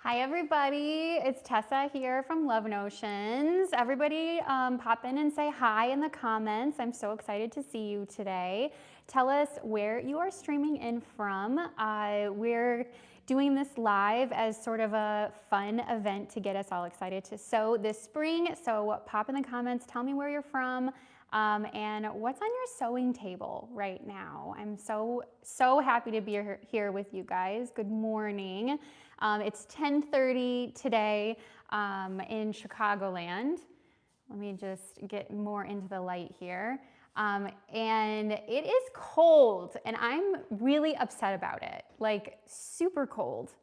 Hi everybody, it's Tessa here from Love Notions. Everybody pop in and say hi in the comments. I'm so excited to see you today. Tell us where you are streaming in from. We're doing this live as sort of a fun event to get us all excited to sew this spring. So pop in the comments, tell me where you're from. And what's on your sewing table right now? I'm so happy to be here with you guys. Good morning. It's 10:30 today in Chicagoland. Let me just get more into the light here. And it is cold, and I'm really upset about it, like super cold.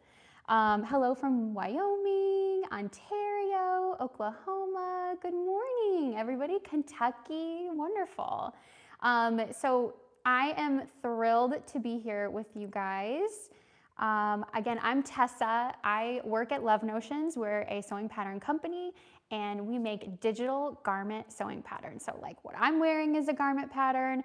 Hello from Wyoming, Ontario, Oklahoma. Good morning, everybody. Kentucky, wonderful. So I am thrilled to be here with you guys. Again, I'm Tessa. I work at Love Notions. We're a sewing pattern company, and we make digital garment sewing patterns. So like what I'm wearing is a garment pattern.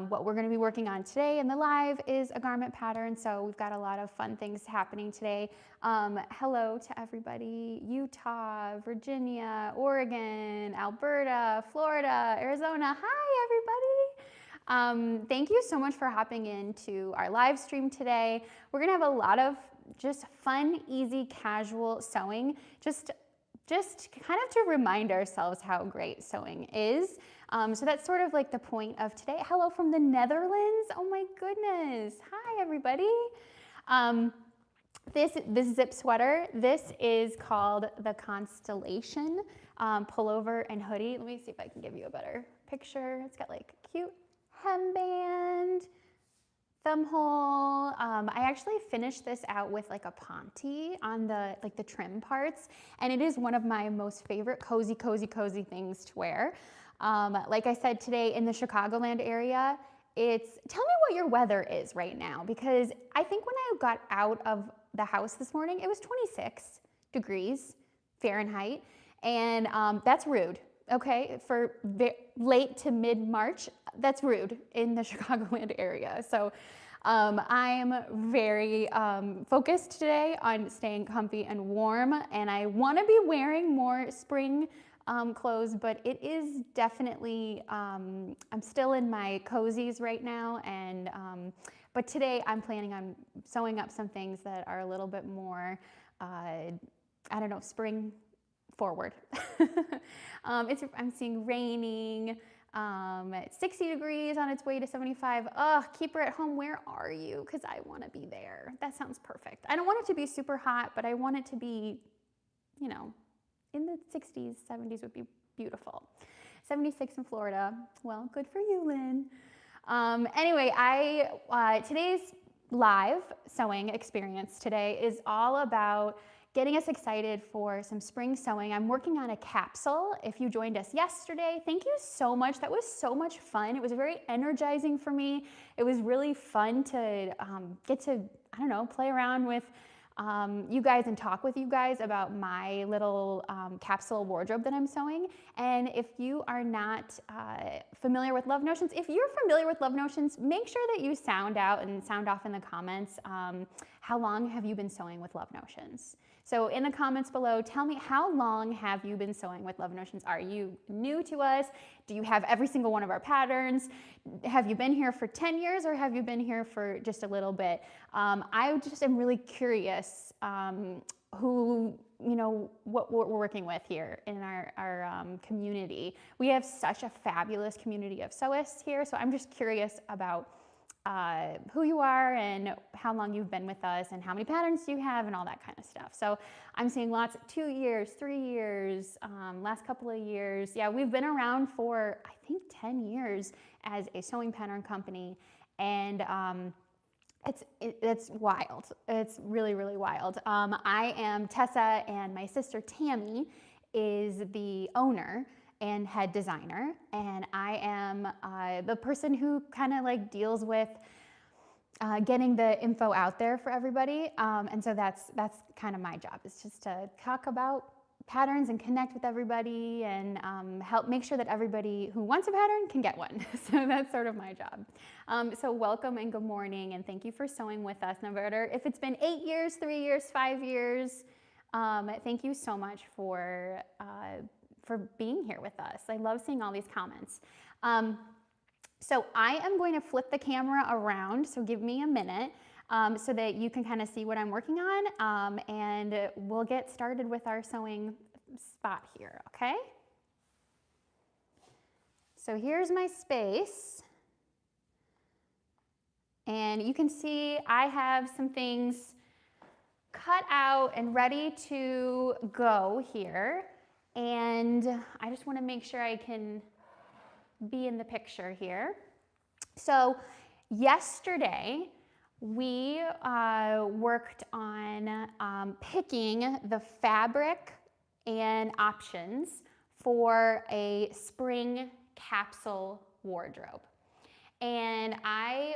What we're gonna be working on today in the live is a garment pattern. So we've got a lot of fun things happening today. Hello to everybody, Utah, Virginia, Oregon, Alberta, Florida, Arizona. Hi, everybody. Thank you so much for hopping into our live stream today. We're gonna have a lot of just fun, easy, casual sewing, just kind of to remind ourselves how great sewing is. So that's sort of like the point of today. Hello from the Netherlands. Oh my goodness. Hi, everybody. This zip sweater, this is called the Constellation pullover and hoodie. Let me see if I can give you a better picture. It's got like cute hemband, thumb hole. I actually finished this out with like a ponte on the trim parts, and it is one of my most favorite cozy things to wear. Like I said, today in the Chicagoland area, tell me what your weather is right now, because I think when I got out of the house this morning, it was 26 degrees Fahrenheit, and that's rude. Okay, for late to mid-March, that's rude in the Chicagoland area. So I'm very focused today on staying comfy and warm, and I want to be wearing more spring clothes, but it is definitely, I'm still in my cozies right now, and but today I'm planning on sewing up some things that are a little bit more, I don't know, spring forward. I'm seeing raining. It's 60 degrees on its way to 75. Ugh, keep her at home. Where are you? Because I want to be there. That sounds perfect. I don't want it to be super hot, but I want it to be, you know, in the 60s, 70s would be beautiful. 76 in Florida. Well, good for you, Lynn. Anyway, today's live sewing experience today is all about getting us excited for some spring sewing. I'm working on a capsule. If you joined us yesterday, thank you so much. That was so much fun. It was very energizing for me. It was really fun to get to, I don't know, play around with you guys and talk with you guys about my little capsule wardrobe that I'm sewing. And if you are not familiar with Love Notions, if you're familiar with Love Notions, make sure that you sound out and sound off in the comments. How long have you been sewing with Love Notions? So in the comments below, tell me, how long have you been sewing with Love Notions? Are you new to us? Do you have every single one of our patterns? Have you been here for 10 years, or have you been here for just a little bit? I just am really curious who, you know, what we're working with here in our community. We have such a fabulous community of sewists here, so I'm just curious about who you are and how long you've been with us and how many patterns you have and all that kind of stuff. So I'm seeing lots of 2 years, 3 years, last couple of years. Yeah, we've been around for, I think, 10 years as a sewing pattern company, and it's wild. It's really, really wild. I am Tessa, and my sister Tammy is the owner and head designer, and I am the person who kind of like deals with getting the info out there for everybody, and so that's kind of my job, is just to talk about patterns and connect with everybody and help make sure that everybody who wants a pattern can get one. So that's sort of my job. So welcome and good morning, and thank you for sewing with us, no matter if it's been 8 years, 3 years, 5 years. Thank you so much for being here with us. I love seeing all these comments. So I am going to flip the camera around, so give me a minute so that you can kind of see what I'm working on, and we'll get started with our sewing spot here, okay? So here's my space, and you can see I have some things cut out and ready to go here, and I just want to make sure I can be in the picture here. So yesterday we worked on picking the fabric and options for a spring capsule wardrobe. And I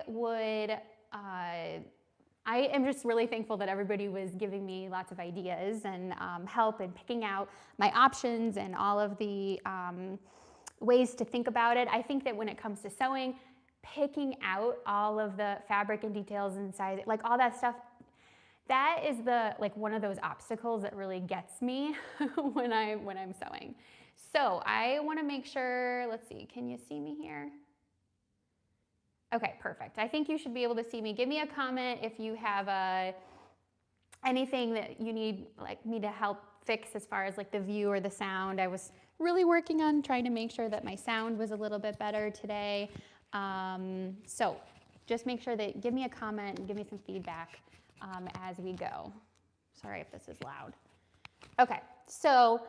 am just really thankful that everybody was giving me lots of ideas and help in picking out my options and all of the ways to think about it. I think that when it comes to sewing, picking out all of the fabric and details and size, like all that stuff, that is one of those obstacles that really gets me when I'm sewing. So I want to make sure, let's see, can you see me here? Okay, perfect. I think you should be able to see me. Give me a comment if you have anything that you need me to help fix as far as the view or the sound. I was really working on trying to make sure that my sound was a little bit better today. So just make sure that give me a comment and give me some feedback as we go. Sorry if this is loud. Okay, so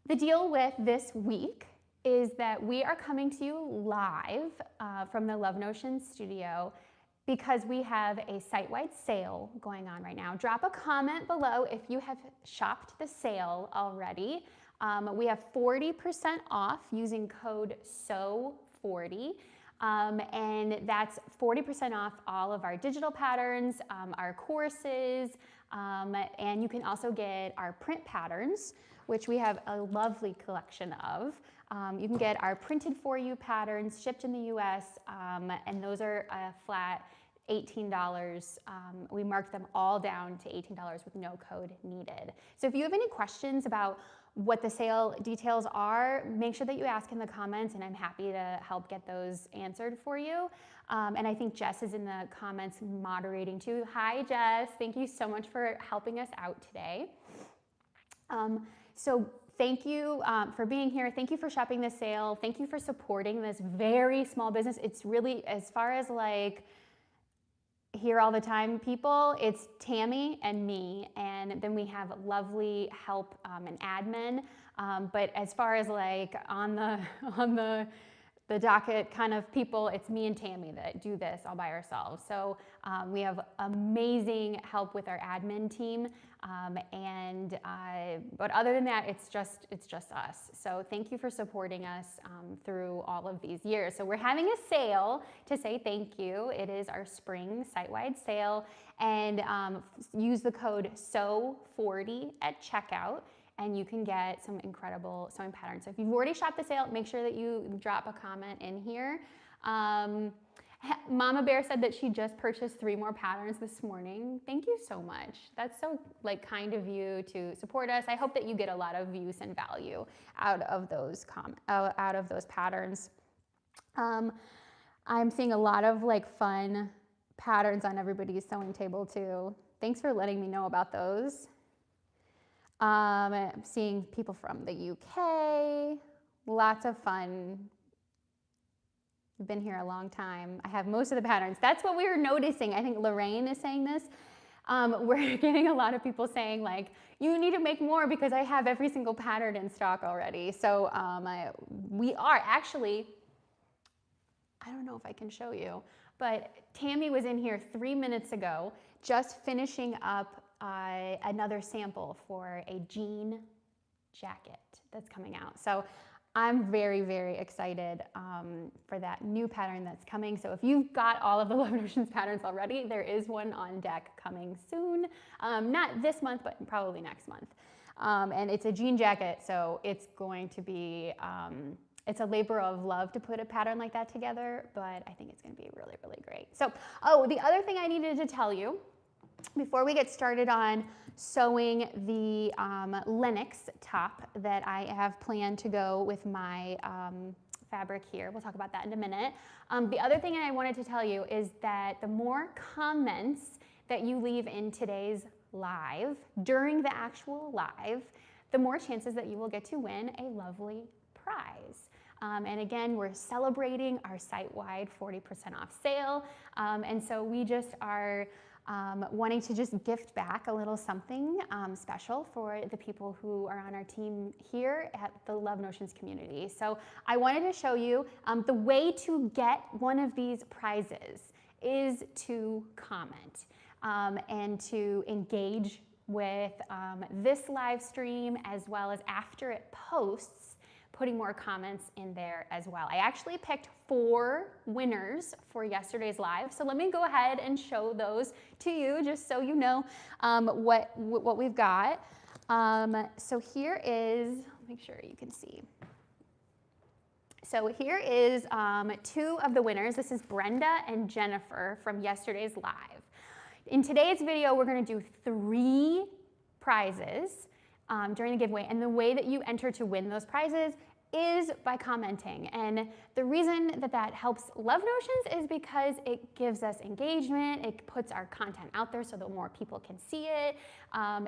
the deal with this week is that we are coming to you live from the Love Notion studio because we have a site-wide sale going on right now. Drop a comment below if you have shopped the sale already. We have 40% off using code SEW40. And that's 40% off all of our digital patterns, our courses, and you can also get our print patterns, which we have a lovely collection of. You can get our printed for you patterns shipped in the US, and those are a flat $18. We marked them all down to $18 with no code needed. So if you have any questions about what the sale details are, make sure that you ask in the comments, and I'm happy to help get those answered for you. And I think Jess is in the comments moderating too. Hi, Jess. Thank you so much for helping us out today. So thank you for being here. Thank you for shopping this sale. Thank you for supporting this very small business. It's really, as far as here all the time people, it's Tammy and me, and then we have lovely help and admin. But as far as on the docket kind of people, it's me and Tammy that do this all by ourselves. So we have amazing help with our admin team, but other than that, it's just us. So thank you for supporting us through all of these years. So we're having a sale to say thank you. It is our spring site-wide sale, and use the code SEW40 at checkout, and you can get some incredible sewing patterns. So if you've already shopped the sale, make sure that you drop a comment in here. Mama Bear said that she just purchased 3 more patterns this morning. Thank you so much. That's so kind of you to support us. I hope that you get a lot of use and value out of those patterns. I'm seeing a lot of fun patterns on everybody's sewing table too. Thanks for letting me know about those. I'm seeing people from the UK, lots of fun. We've been here a long time. I have most of the patterns. That's what we were noticing. I think Lorraine is saying this. We're getting a lot of people saying you need to make more because I have every single pattern in stock already. So we are actually, I don't know if I can show you, but Tammy was in here 3 minutes ago just finishing up another sample for a jean jacket that's coming out. So I'm very, very excited for that new pattern that's coming. So if you've got all of the Love Notions patterns already, there is one on deck coming soon. Not this month, but probably next month. And it's a jean jacket, so it's going to be, it's a labor of love to put a pattern like that together, but I think it's going to be really, really great. So, oh, the other thing I needed to tell you before we get started on sewing the Lenox top that I have planned to go with my fabric here, we'll talk about that in a minute. The other thing I wanted to tell you is that the more comments that you leave in today's live, during the actual live, the more chances that you will get to win a lovely prize. And again, we're celebrating our site-wide 40% off sale. And so we just are wanting to just gift back a little something special for the people who are on our team here at the Love Notions community. So I wanted to show you the way to get one of these prizes is to comment and to engage with this live stream, as well as after it posts, putting more comments in there as well. I actually picked 4 winners for yesterday's live, so let me go ahead and show those to you just so you know what we've got. So here is, make sure you can see. So here is 2 of the winners. This is Brenda and Jennifer from yesterday's live. In today's video, we're going to do 3 prizes during the giveaway, and the way that you enter to win those prizes is by commenting. And the reason that that helps Love Notions is because it gives us engagement, it puts our content out there so that more people can see it.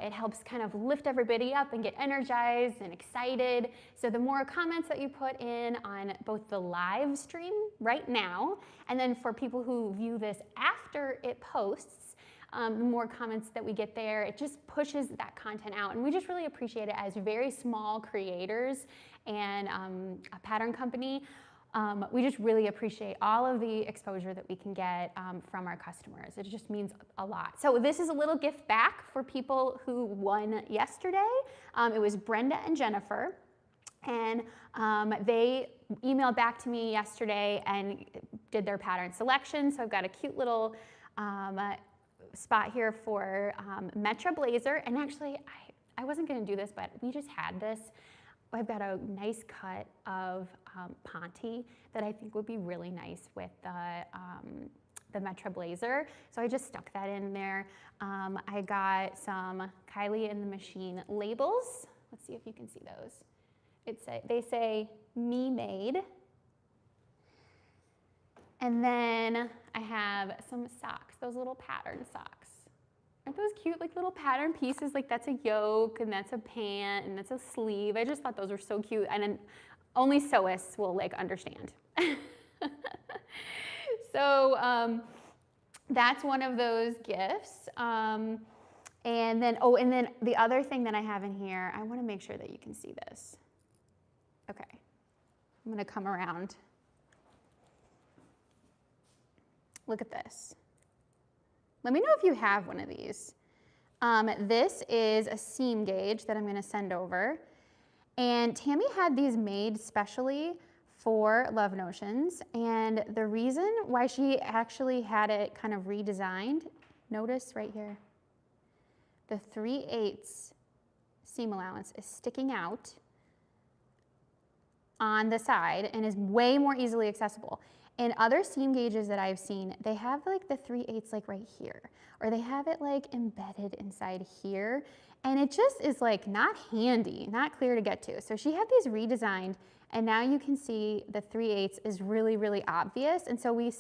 It helps kind of lift everybody up and get energized and excited. So the more comments that you put in on both the live stream right now, and then for people who view this after it posts, the more comments that we get there, it just pushes that content out. And we just really appreciate it as very small creators and a pattern company. We just really appreciate all of the exposure that we can get from our customers. It just means a lot. So this is a little gift back for people who won yesterday. It was Brenda and Jennifer. And they emailed back to me yesterday and did their pattern selection. So I've got a cute little spot here for Metro Blazer, and actually I wasn't going to do this, but we just had this. I've got a nice cut of Ponte that I think would be really nice with the Metro Blazer, so I just stuck that in there. I got some Kylie and the Machine labels. Let's see if you can see those. They say "Me Made." And then I have some socks, those little pattern socks. Aren't those cute, like little pattern pieces? Like that's a yoke, and that's a pant, and that's a sleeve. I just thought those were so cute, and then only sewists will like understand. So that's one of those gifts. And then the other thing that I have in here, I want to make sure that you can see this. Okay, I'm going to come around. Look at this. Let me know if you have one of these. This is a seam gauge that I'm going to send over. And Tammy had these made specially for Love Notions. And the reason why she actually had it kind of redesigned, notice right here, the 3/8 seam allowance is sticking out on the side and is way more easily accessible. In other seam gauges that I've seen, they have like the 3/8 like right here, or they have it like embedded inside here, and it just is like not handy, not clear to get to. So she had these redesigned, and now you can see the 3/8 is really, really obvious. And so we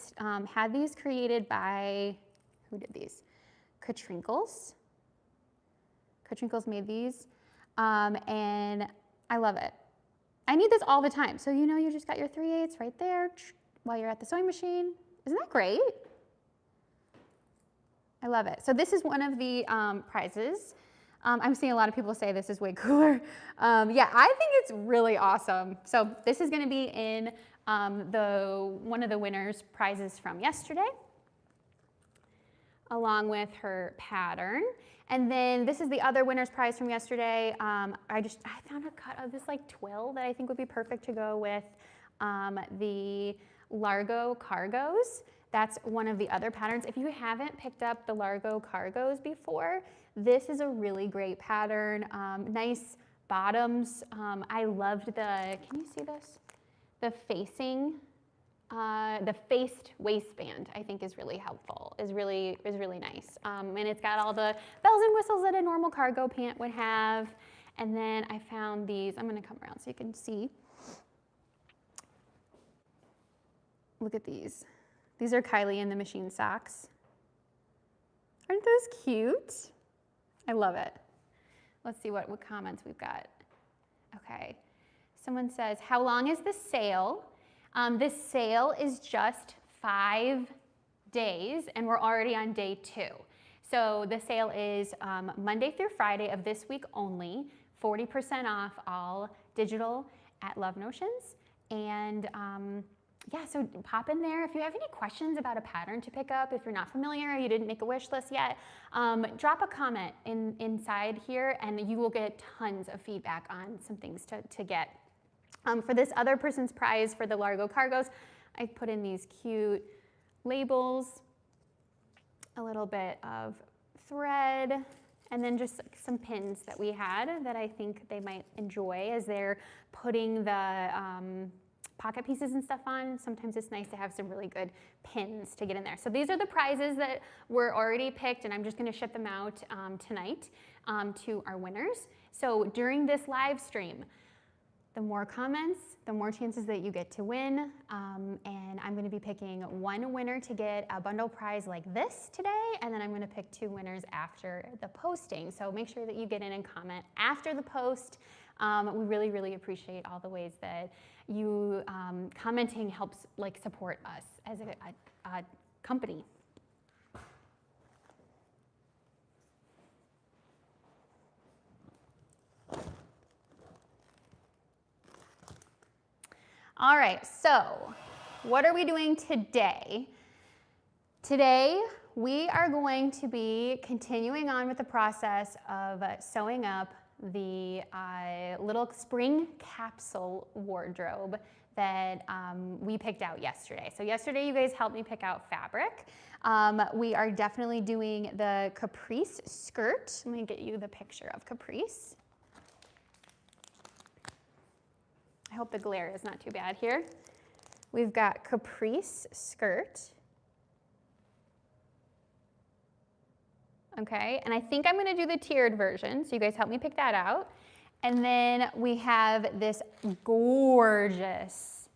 had these created by, who did these? Catrinkles. Catrinkles made these, and I love it. I need this all the time. So you know you just got your 3/8 right there while you're at the sewing machine. Isn't that great? I love it. So this is one of the prizes. I'm seeing a lot of people say this is way cooler. Yeah, I think it's really awesome. So this is going to be in one of the winners' prizes from yesterday, along with her pattern. And then this is the other winner's prize from yesterday. I found a cut of this like twill that I think would be perfect to go with the Largo Cargos. That's one of the other patterns. If you haven't picked up the Largo Cargos before, this is a really great pattern. Nice bottoms. I loved can you see this? The facing the faced waistband, I think, is really helpful, is really nice. And it's got all the bells and whistles that a normal cargo pant would have. And then I found these, I'm gonna come around so you can see. Look at these. These are Kylie and the Machine socks. Aren't those cute? I love it. Let's see what comments we've got. Okay, someone says, how long is the sale? This sale is just 5 days, and we're already on day 2. So the sale is Monday through Friday of this week only, 40% off all digital at Love Notions. And yeah, so pop in there. If you have any questions about a pattern to pick up, if you're not familiar or you didn't make a wish list yet, drop a comment inside here and you will get tons of feedback on some things to get. For this other person's prize for the Largo Cargos, I put in these cute labels, a little bit of thread, and then just some pins that we had that I think they might enjoy as they're putting the pocket pieces and stuff on. Sometimes it's nice to have some really good pins to get in there. So these are the prizes that were already picked, and I'm just gonna ship them out tonight to our winners. So during this live stream, the more comments, the more chances that you get to win. And I'm gonna be picking one winner to get a bundle prize like this today, and then I'm gonna pick 2 winners after the posting. So make sure that you get in and comment after the post. We really, really appreciate all the ways that you commenting helps like support us as a company. All right, so what are we doing today? Today, we are going to be continuing on with the process of sewing up the little spring capsule wardrobe that we picked out yesterday. So yesterday, you guys helped me pick out fabric. We are definitely doing the Caprice skirt. Let me get you the picture of Caprice. I hope the glare is not too bad here. We've got Caprice skirt. Okay, and I think I'm gonna do the tiered version, so you guys help me pick that out. And then we have this gorgeous,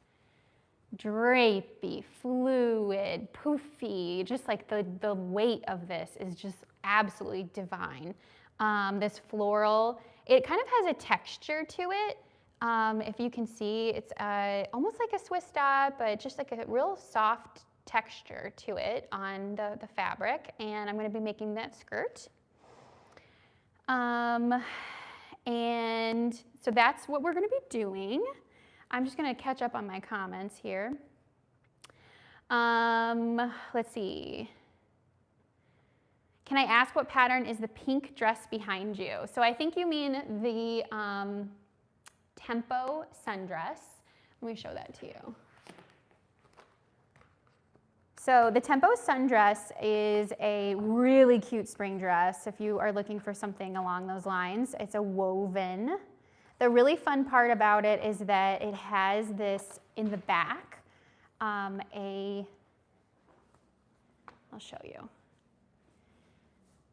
drapey, fluid, poofy, just like the weight of this is just absolutely divine. This floral, it kind of has a texture to it. If you can see, it's almost like a Swiss dot, but just like a real soft texture to it on the fabric. And I'm gonna be making that skirt. And so that's what we're gonna be doing. I'm just gonna catch up on my comments here. Let's see. Can I ask what pattern is the pink dress behind you? So I think you mean the Tempo sundress. Let me show that to you. So the Tempo sundress is a really cute spring dress if you are looking for something along those lines. It's a woven. The really fun part about it is that it has this in the back, I'll show you.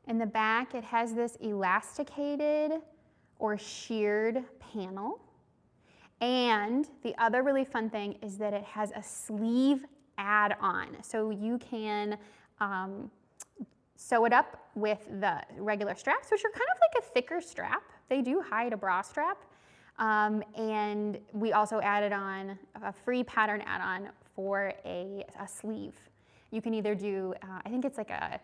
In the back, it has this elasticated or sheared panel. And the other really fun thing is that it has a sleeve add-on. So you can sew it up with the regular straps, which are kind of like a thicker strap. They do hide a bra strap. And we also added on a free pattern add-on for a sleeve. You can either do, I think it's like a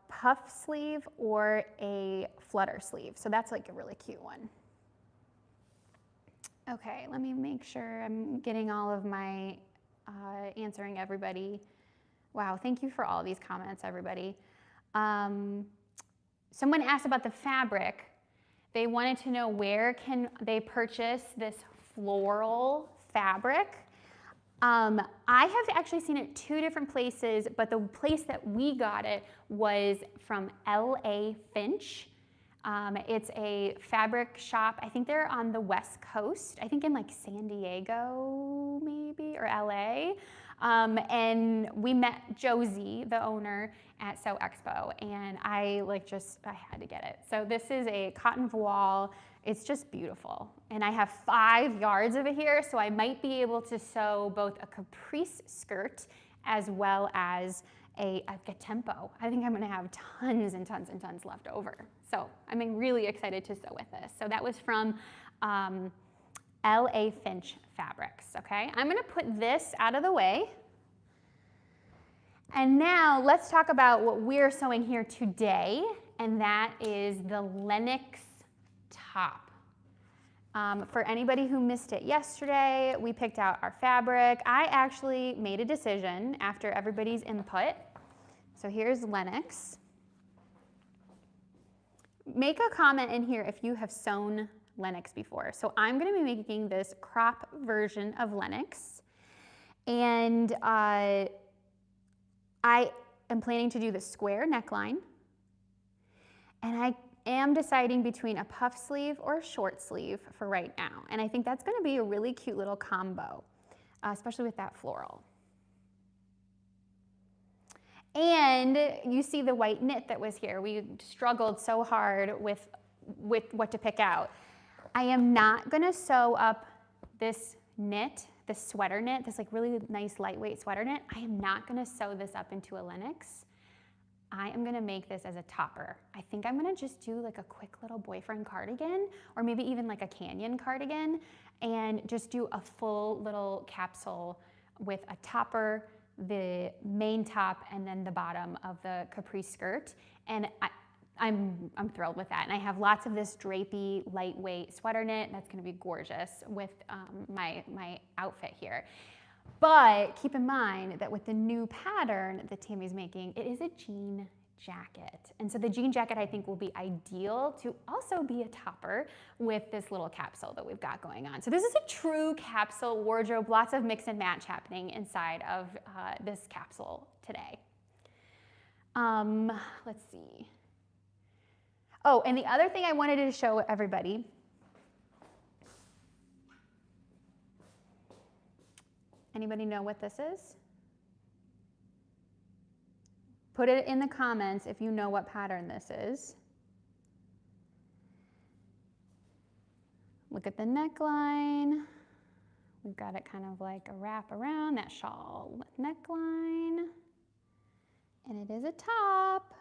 puff sleeve or a flutter sleeve. So that's like a really cute one. Okay, let me make sure I'm getting all of my, answering everybody. Wow, thank you for all these comments, everybody. Someone asked about the fabric. They wanted to know where can they purchase this floral fabric. I have actually seen it 2 different places, but the place that we got it was from LA Finch. It's a fabric shop. I think they're on the West Coast. I think in like San Diego, maybe, or LA. And we met Josie, the owner, at Sew Expo, and I had to get it. So this is a cotton voile. It's just beautiful. And I have 5 yards of it here, so I might be able to sew both a Caprice skirt as well as a tempo. I think I'm gonna have tons and tons and tons left over. So I'm really excited to sew with this. So that was from LA Finch Fabrics, okay? I'm gonna put this out of the way. And now let's talk about what we're sewing here today, and that is the Lenox top. For anybody who missed it yesterday, we picked out our fabric. I actually made a decision after everybody's input. So here's Lenox. Make a comment in here if you have sewn Lenox before. So I'm gonna be making this crop version of Lenox, and I am planning to do the square neckline, and I am deciding between a puff sleeve or a short sleeve for right now. And I think that's gonna be a really cute little combo, especially with that floral. And you see the white knit that was here. We struggled so hard with what to pick out. I am not gonna sew up this knit, this sweater knit, this really nice lightweight sweater knit. I am not gonna sew this up into a Lenox. I am gonna make this as a topper. I think I'm gonna just do a quick little boyfriend cardigan, or maybe even a canyon cardigan, and just do a full little capsule with a topper, the main top, and then the bottom of the Caprice skirt. And I'm thrilled with that. And I have lots of this drapey, lightweight sweater knit that's gonna be gorgeous with my outfit here. But keep in mind that with the new pattern that Tammy's making, it is a jean jacket. And so the jean jacket I think will be ideal to also be a topper with this little capsule that we've got going on. So this is a true capsule wardrobe, lots of mix and match happening inside of this capsule today. Let's see. Oh, and the other thing I wanted to show everybody, anybody know what this is? Put it in the comments if you know what pattern this is. Look at the neckline. We've got it kind of like a wrap around that shawl neckline. And it is a top.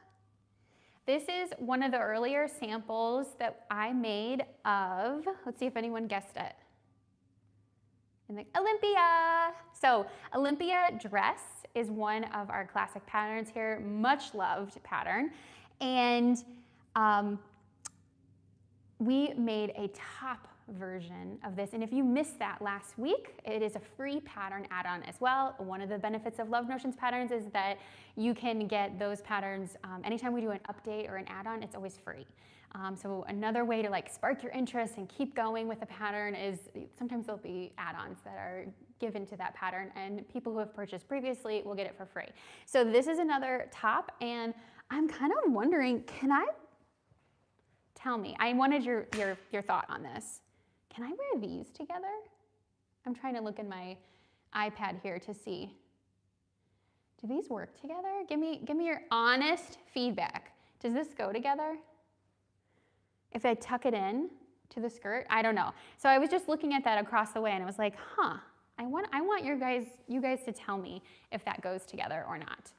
This is one of the earlier samples that I made of, let's see if anyone guessed it. Olympia. So Olympia dress is one of our classic patterns here, much loved pattern. And we made a top version of this. And if you missed that last week, it is a free pattern add-on as well. One of the benefits of Love Notions patterns is that you can get those patterns anytime we do an update or an add-on, it's always free. So another way to spark your interest and keep going with a pattern is sometimes there'll be add-ons that are given to that pattern, and people who have purchased previously will get it for free. So this is another top, and I'm kind of wondering, tell me, I wanted your thought on this. Can I wear these together? I'm trying to look in my iPad here to see. Do these work together? Give me your honest feedback. Does this go together? If I tuck it in to the skirt, I don't know. So I was just looking at that across the way, and I was like, huh, I want you guys to tell me if that goes together or not.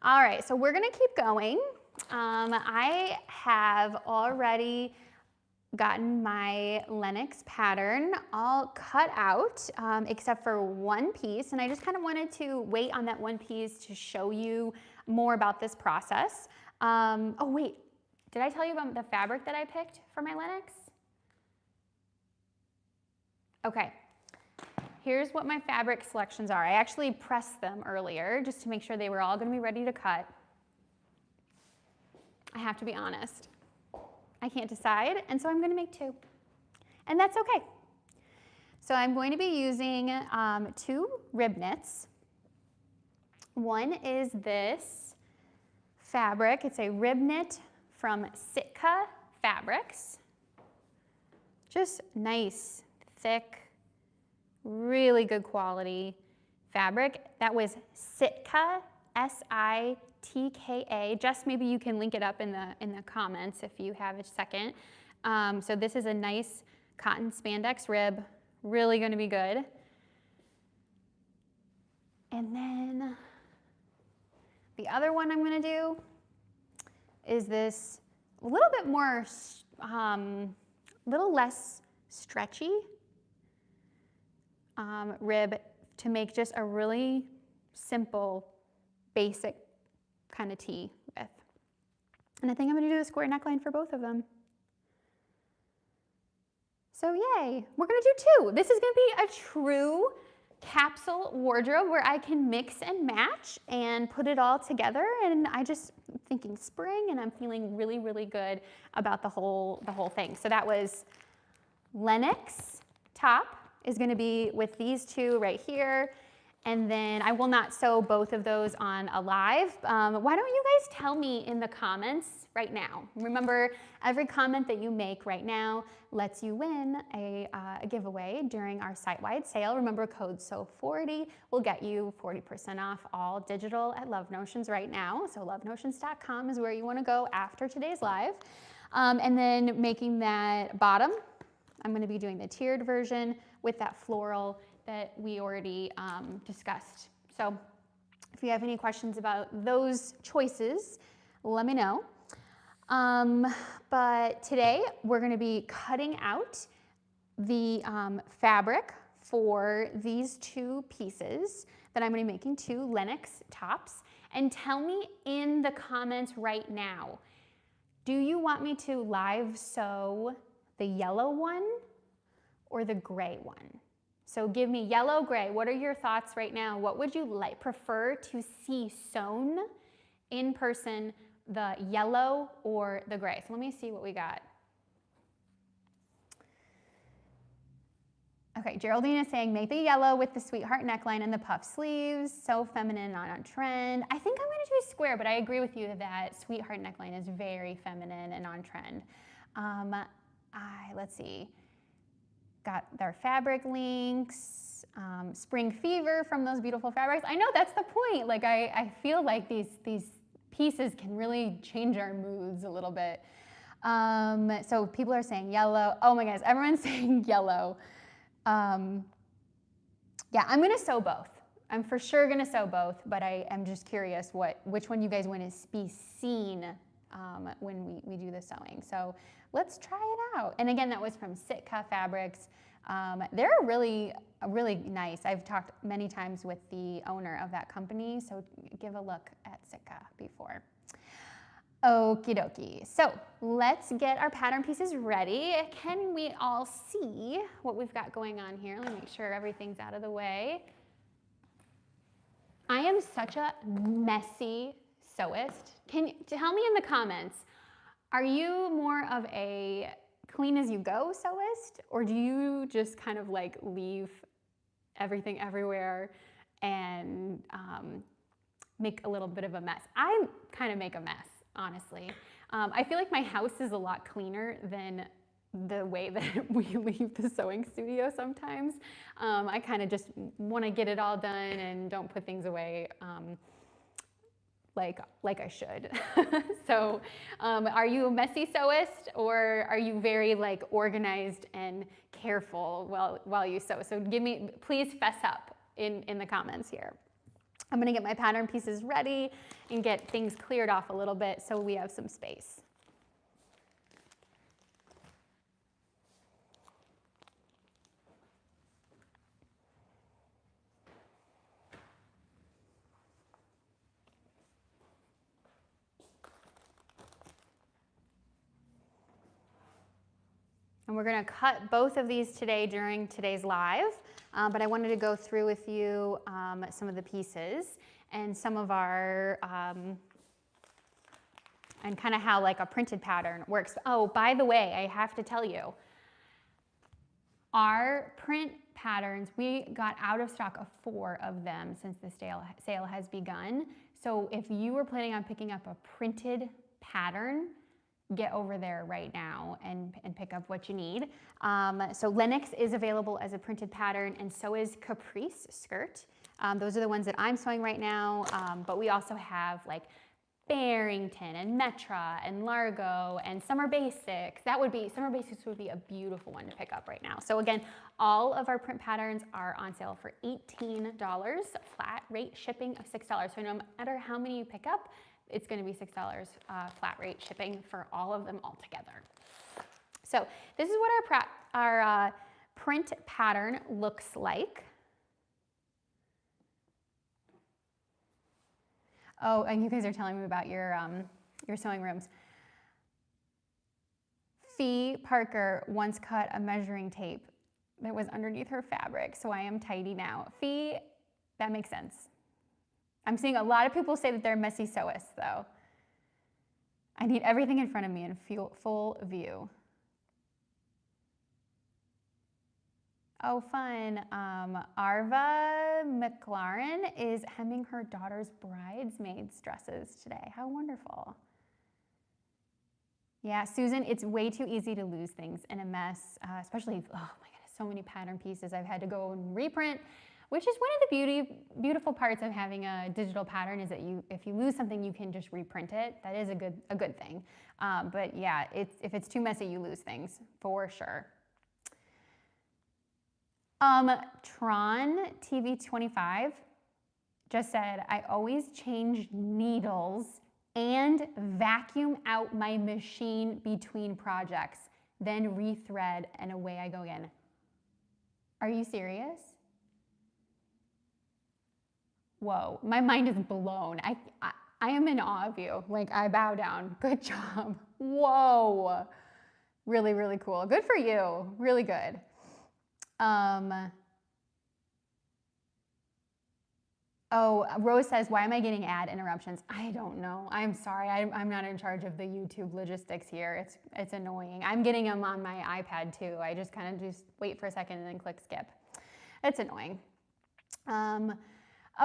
All right, so we're gonna keep going. I have already gotten my Lenox pattern all cut out, except for one piece, and I just kind of wanted to wait on that one piece to show you more about this process. Oh wait, did I tell you about the fabric that I picked for my Lenox? Okay. Here's what my fabric selections are. I actually pressed them earlier just to make sure they were all going to be ready to cut. I have to be honest. I can't decide, and so I'm going to make two. And that's okay. So I'm going to be using 2 rib knits. One is this fabric. It's a rib knit from Sitka Fabrics. Just nice, thick, really good quality fabric. That was Sitka, S-I-T-K-A. Jess, maybe you can link it up in the comments if you have a second. So this is a nice cotton spandex rib, really going to be good. And then the other one I'm going to do is this a little bit more, little less stretchy rib to make just a really simple, basic kind of tee with. And I think I'm going to do a square neckline for both of them. So yay, we're going to do 2. This is going to be a true capsule wardrobe where I can mix and match and put it all together. And I'm thinking spring, and I'm feeling really, really good about the whole thing. So that was Lenox top is going to be with these 2 right here. And then I will not sew both of those on a live. Why don't you guys tell me in the comments right now? Remember, every comment that you make right now lets you win a giveaway during our site-wide sale. Remember, code SEW40 will get you 40% off all digital at Love Notions right now. So lovenotions.com is where you want to go after today's live. And then making that bottom, I'm going to be doing the tiered version with that floral that we already discussed. So if you have any questions about those choices, let me know. But today we're going to be cutting out the fabric for these 2 pieces that I'm going to be making 2 Lenox tops. And tell me in the comments right now, do you want me to live sew the yellow one or the gray one? So give me yellow, gray. What are your thoughts right now? What would you prefer to see sewn in person, the yellow or the gray? So let me see what we got. Okay, Geraldine is saying make the yellow with the sweetheart neckline and the puff sleeves. So feminine, not on trend. I think I'm going to do square, but I agree with you that sweetheart neckline is very feminine and on trend. Let's see. Got their fabric links, Spring Fever from those beautiful fabrics. I know that's the point. Like I feel like these pieces can really change our moods a little bit. So people are saying yellow. Oh my gosh, everyone's saying yellow. Yeah, I'm gonna sew both. I'm for sure gonna sew both, but I am just curious which one you guys want to be seen when we do the sewing. So let's try it out. And again, that was from Sitka Fabrics. They're really nice. I've talked many times with the owner of that company, so give a look at Sitka before. Okie dokie. So let's get our pattern pieces ready. Can we all see what we've got going on here? Let me make sure everything's out of the way. I am such a messy sewist. Can you tell me in the comments, are you more of a clean as you go sewist, or do you just kind of like leave everything everywhere and make a little bit of a mess? I kind of make a mess, honestly. I feel like my house is a lot cleaner than the way that we leave the sewing studio sometimes. I kind of just want to get it all done and don't put things away like I should. So are you a messy sewist, or are you very like organized and careful while you sew? So please fess up in the comments here. I'm gonna get my pattern pieces ready and get things cleared off a little bit so we have some space. And we're going to cut both of these today during today's live, but I wanted to go through with you some of the pieces and some of our, and kind of how like a printed pattern works. Oh, by the way, I have to tell you, our print patterns. We got out of stock of 4 of them since the sale has begun. So if you were planning on picking up a printed pattern, get over there right now and pick up what you need. So Lenox is available as a printed pattern, and so is Caprice skirt. Those are the ones that I'm sewing right now, but we also have like Barrington and Metra and Largo and Summer Basics. Summer Basics would be a beautiful one to pick up right now. So again, all of our print patterns are on sale for $18, flat rate shipping of $6. So no matter how many you pick up, it's going to be $6 flat rate shipping for all of them all together. So this is what our print pattern looks like. Oh, and you guys are telling me about your sewing rooms. Fee Parker once cut a measuring tape that was underneath her fabric, so I am tidy now. Fee, that makes sense. I'm seeing a lot of people say that they're messy sewists, though. I need everything in front of me in full view. Oh, fun. Arva McLaren is hemming her daughter's bridesmaids dresses today. How wonderful. Yeah, Susan, it's way too easy to lose things in a mess, especially, oh my goodness, so many pattern pieces I've had to go and reprint, which is one of the beautiful parts of having a digital pattern is that if you lose something, you can just reprint it. That is a good thing. But yeah, if it's too messy, you lose things for sure. Tron TV25 just said, I always change needles and vacuum out my machine between projects, then rethread and away I go again. Are you serious? Whoa, my mind is blown. I am in awe of you. Like, I bow down. Good job. Whoa. Really, really cool. Good for you. Really good. Oh, Rose says, why am I getting ad interruptions? I don't know. I'm sorry. I'm not in charge of the YouTube logistics here. It's annoying. I'm getting them on my iPad too. I just kind of just wait for a second and then click skip. It's annoying.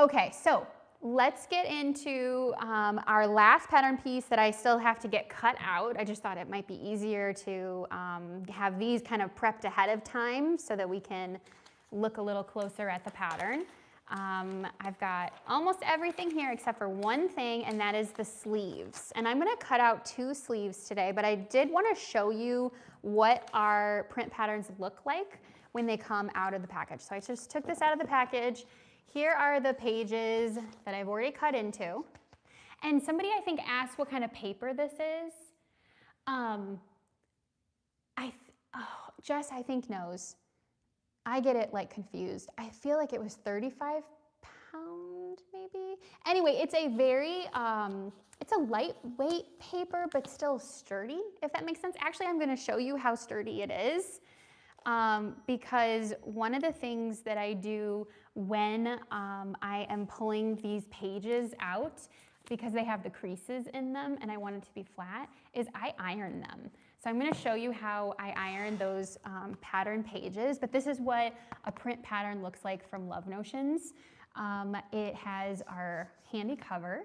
Okay, so let's get into our last pattern piece that I still have to get cut out. I just thought it might be easier to have these kind of prepped ahead of time so that we can look a little closer at the pattern. I've got almost everything here except for one thing, and that is the sleeves. And I'm gonna cut out 2 sleeves today, but I did wanna show you what our print patterns look like when they come out of the package. So I just took this out of the package. Here are the pages that I've already cut into. And somebody, I think, asked what kind of paper this is. Jess, I think, knows. I get it like confused. I feel like it was 35 pound maybe. Anyway, it's a very, it's a lightweight paper, but still sturdy, if that makes sense. Actually, I'm gonna show you how sturdy it is. Because one of the things that I do when I am pulling these pages out, because they have the creases in them and I want it to be flat, is I iron them. So I'm going to show you how I iron those pattern pages, but this is what a print pattern looks like from Love Notions. It has our handy cover,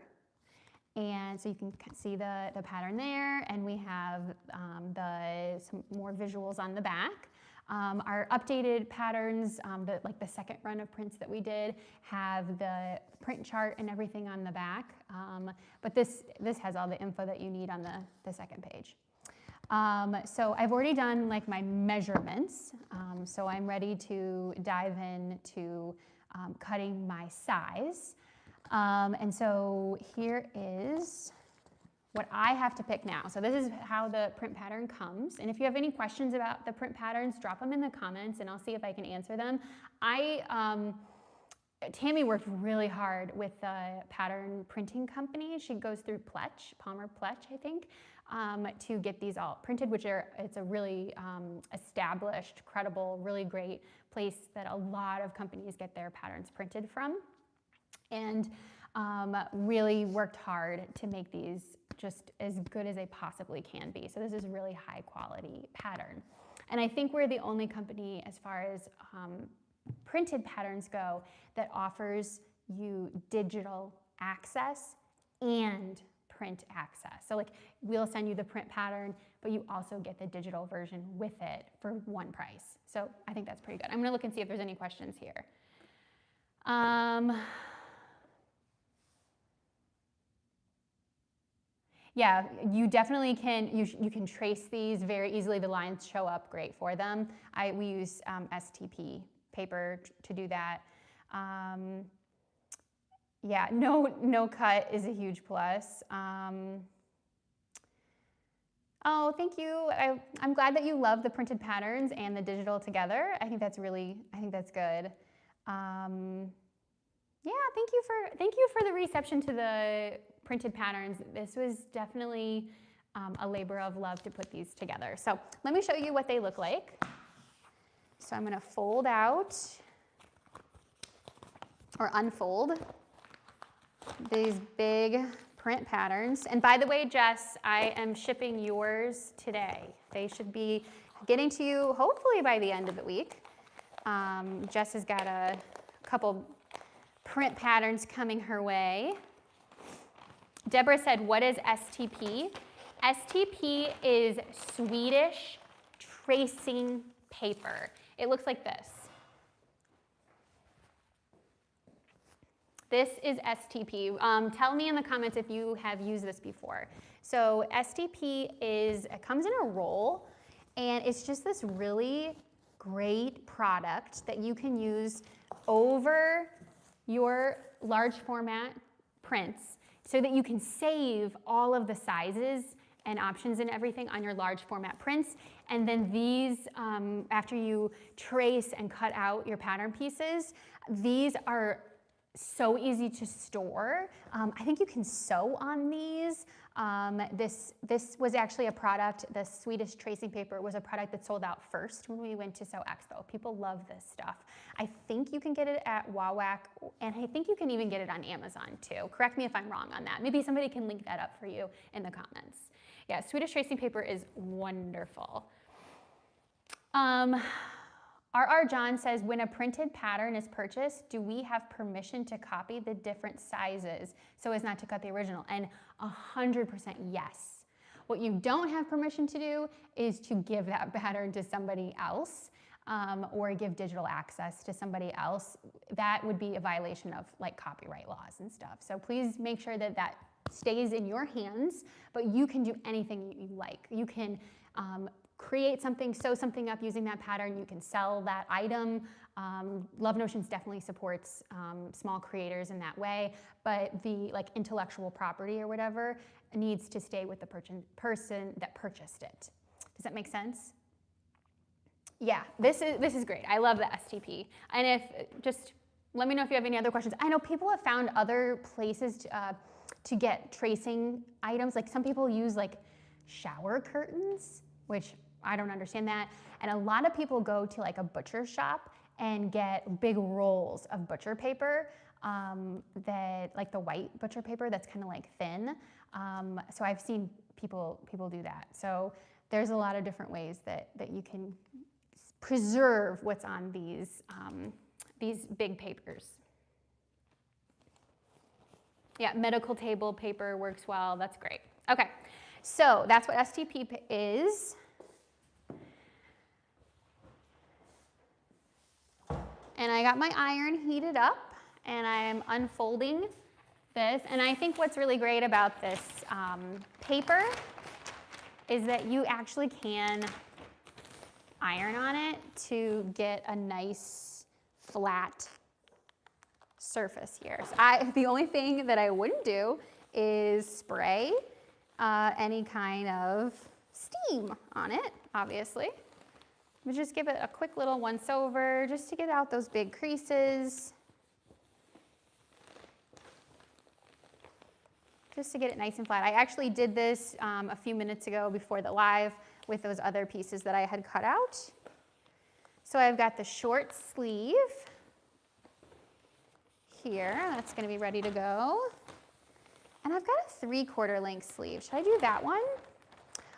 and so you can see the pattern there, and we have some more visuals on the back. Our updated patterns, like the second run of prints that we did, have the print chart and everything on the back, but this has all the info that you need on the second page. So I've already done like my measurements, so I'm ready to dive into cutting my size. And so here is what I have to pick now. So this is how the print pattern comes. And if you have any questions about the print patterns, drop them in the comments and I'll see if I can answer them. Tammy worked really hard with the pattern printing company. She goes through Pletch, Palmer Pletch, I think, to get these all printed, it's a really established, credible, really great place that a lot of companies get their patterns printed from. And really worked hard to make these just as good as they possibly can be. So this is a really high quality pattern. And I think we're the only company as far as printed patterns go that offers you digital access and print access. So like we'll send you the print pattern, but you also get the digital version with it for one price. So I think that's pretty good. I'm gonna look and see if there's any questions here. Yeah, you definitely can, you can trace these very easily. The lines show up great for them. We use STP paper to do that. Yeah, no cut is a huge plus. Oh, thank you. I'm glad that you love the printed patterns and the digital together. I think that's good. Yeah, thank you for the reception to the printed patterns. This was definitely a labor of love to put these together. So let me show you what they look like. So I'm gonna fold out or unfold these big print patterns. And by the way, Jess, I am shipping yours today. They should be getting to you hopefully by the end of the week. Jess has got a couple print patterns coming her way. Deborah said, what is STP? STP is Swedish tracing paper. It looks like this. This is STP. Tell me in the comments if you have used this before. So STP it comes in a roll, and it's just this really great product that you can use over your large format prints so that you can save all of the sizes and options and everything on your large format prints. And then these, after you trace and cut out your pattern pieces, these are so easy to store. I think you can sew on these. This was actually a product, the Swedish tracing paper was a product that sold out first when we went to Sew Expo. People love this stuff. I think you can get it at Wawak, and I think you can even get it on Amazon too. Correct me if I'm wrong on that. Maybe somebody can link that up for you in the comments. Yeah, Swedish tracing paper is wonderful. R.R. John says, when a printed pattern is purchased, do we have permission to copy the different sizes so as not to cut the original? And 100% yes. What you don't have permission to do is to give that pattern to somebody else or give digital access to somebody else. That would be a violation of like copyright laws and stuff. So please make sure that that stays in your hands, but you can do anything you like. You can create something, sew something up using that pattern. You can sell that item. Love Notions definitely supports small creators in that way, but the like intellectual property or whatever needs to stay with the person that purchased it. Does that make sense? Yeah, this is great. I love the STP. And if just let me know if you have any other questions. I know people have found other places to get tracing items. Like some people use like shower curtains, which I don't understand that. And a lot of people go to like a butcher shop and get big rolls of butcher paper that like the white butcher paper that's kind of like thin. So I've seen people do that. So there's a lot of different ways that you can preserve what's on these big papers. Yeah, medical table paper works well. That's great. Okay, so that's what STP is. And I got my iron heated up, and I'm unfolding this. And I think what's really great about this paper is that you actually can iron on it to get a nice flat surface here. So the only thing that I wouldn't do is spray any kind of steam on it, obviously. But just give it a quick little once over just to get out those big creases. Just to get it nice and flat. I actually did this a few minutes ago before the live with those other pieces that I had cut out. So I've got the short sleeve here. That's going to be ready to go. And I've got a 3/4 length sleeve. Should I do that one?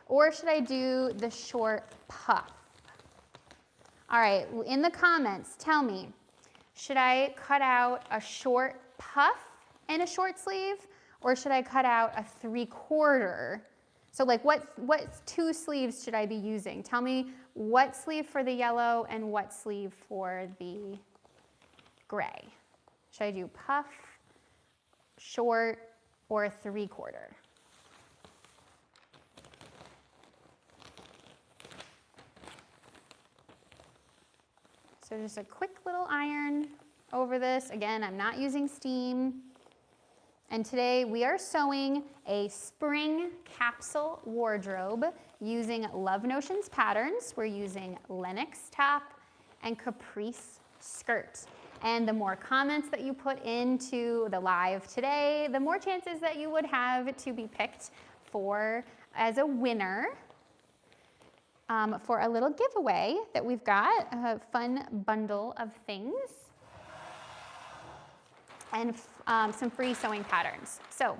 Or should I do the short puff? All right, in the comments, tell me, Should I cut out a short puff and a short sleeve, or should I cut out a 3/4? So like what two sleeves should I be using? Tell me what sleeve for the yellow and what sleeve for the gray. Should I do puff, short, or a 3/4? So just a quick little iron over this. Again, I'm not using steam. And today we are sewing a spring capsule wardrobe using Love Notions patterns. We're using Lenox top and Caprice skirt. And the more comments that you put into the live today, the more chances that you would have to be picked for as a winner for a little giveaway that we've got, a fun bundle of things and some free sewing patterns. So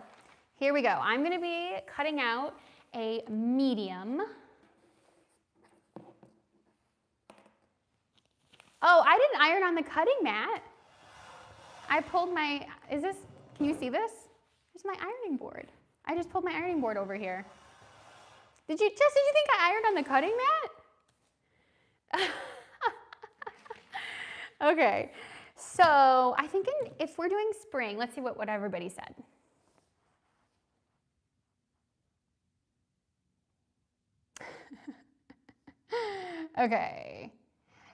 here we go. I'm going to be cutting out a medium. Oh, I didn't iron on the cutting mat. I pulled my, can you see this? Here's my ironing board. I just pulled my ironing board over here. Tess, did you think I ironed on the cutting mat? Okay, so I think if we're doing spring, let's see what everybody said. Okay,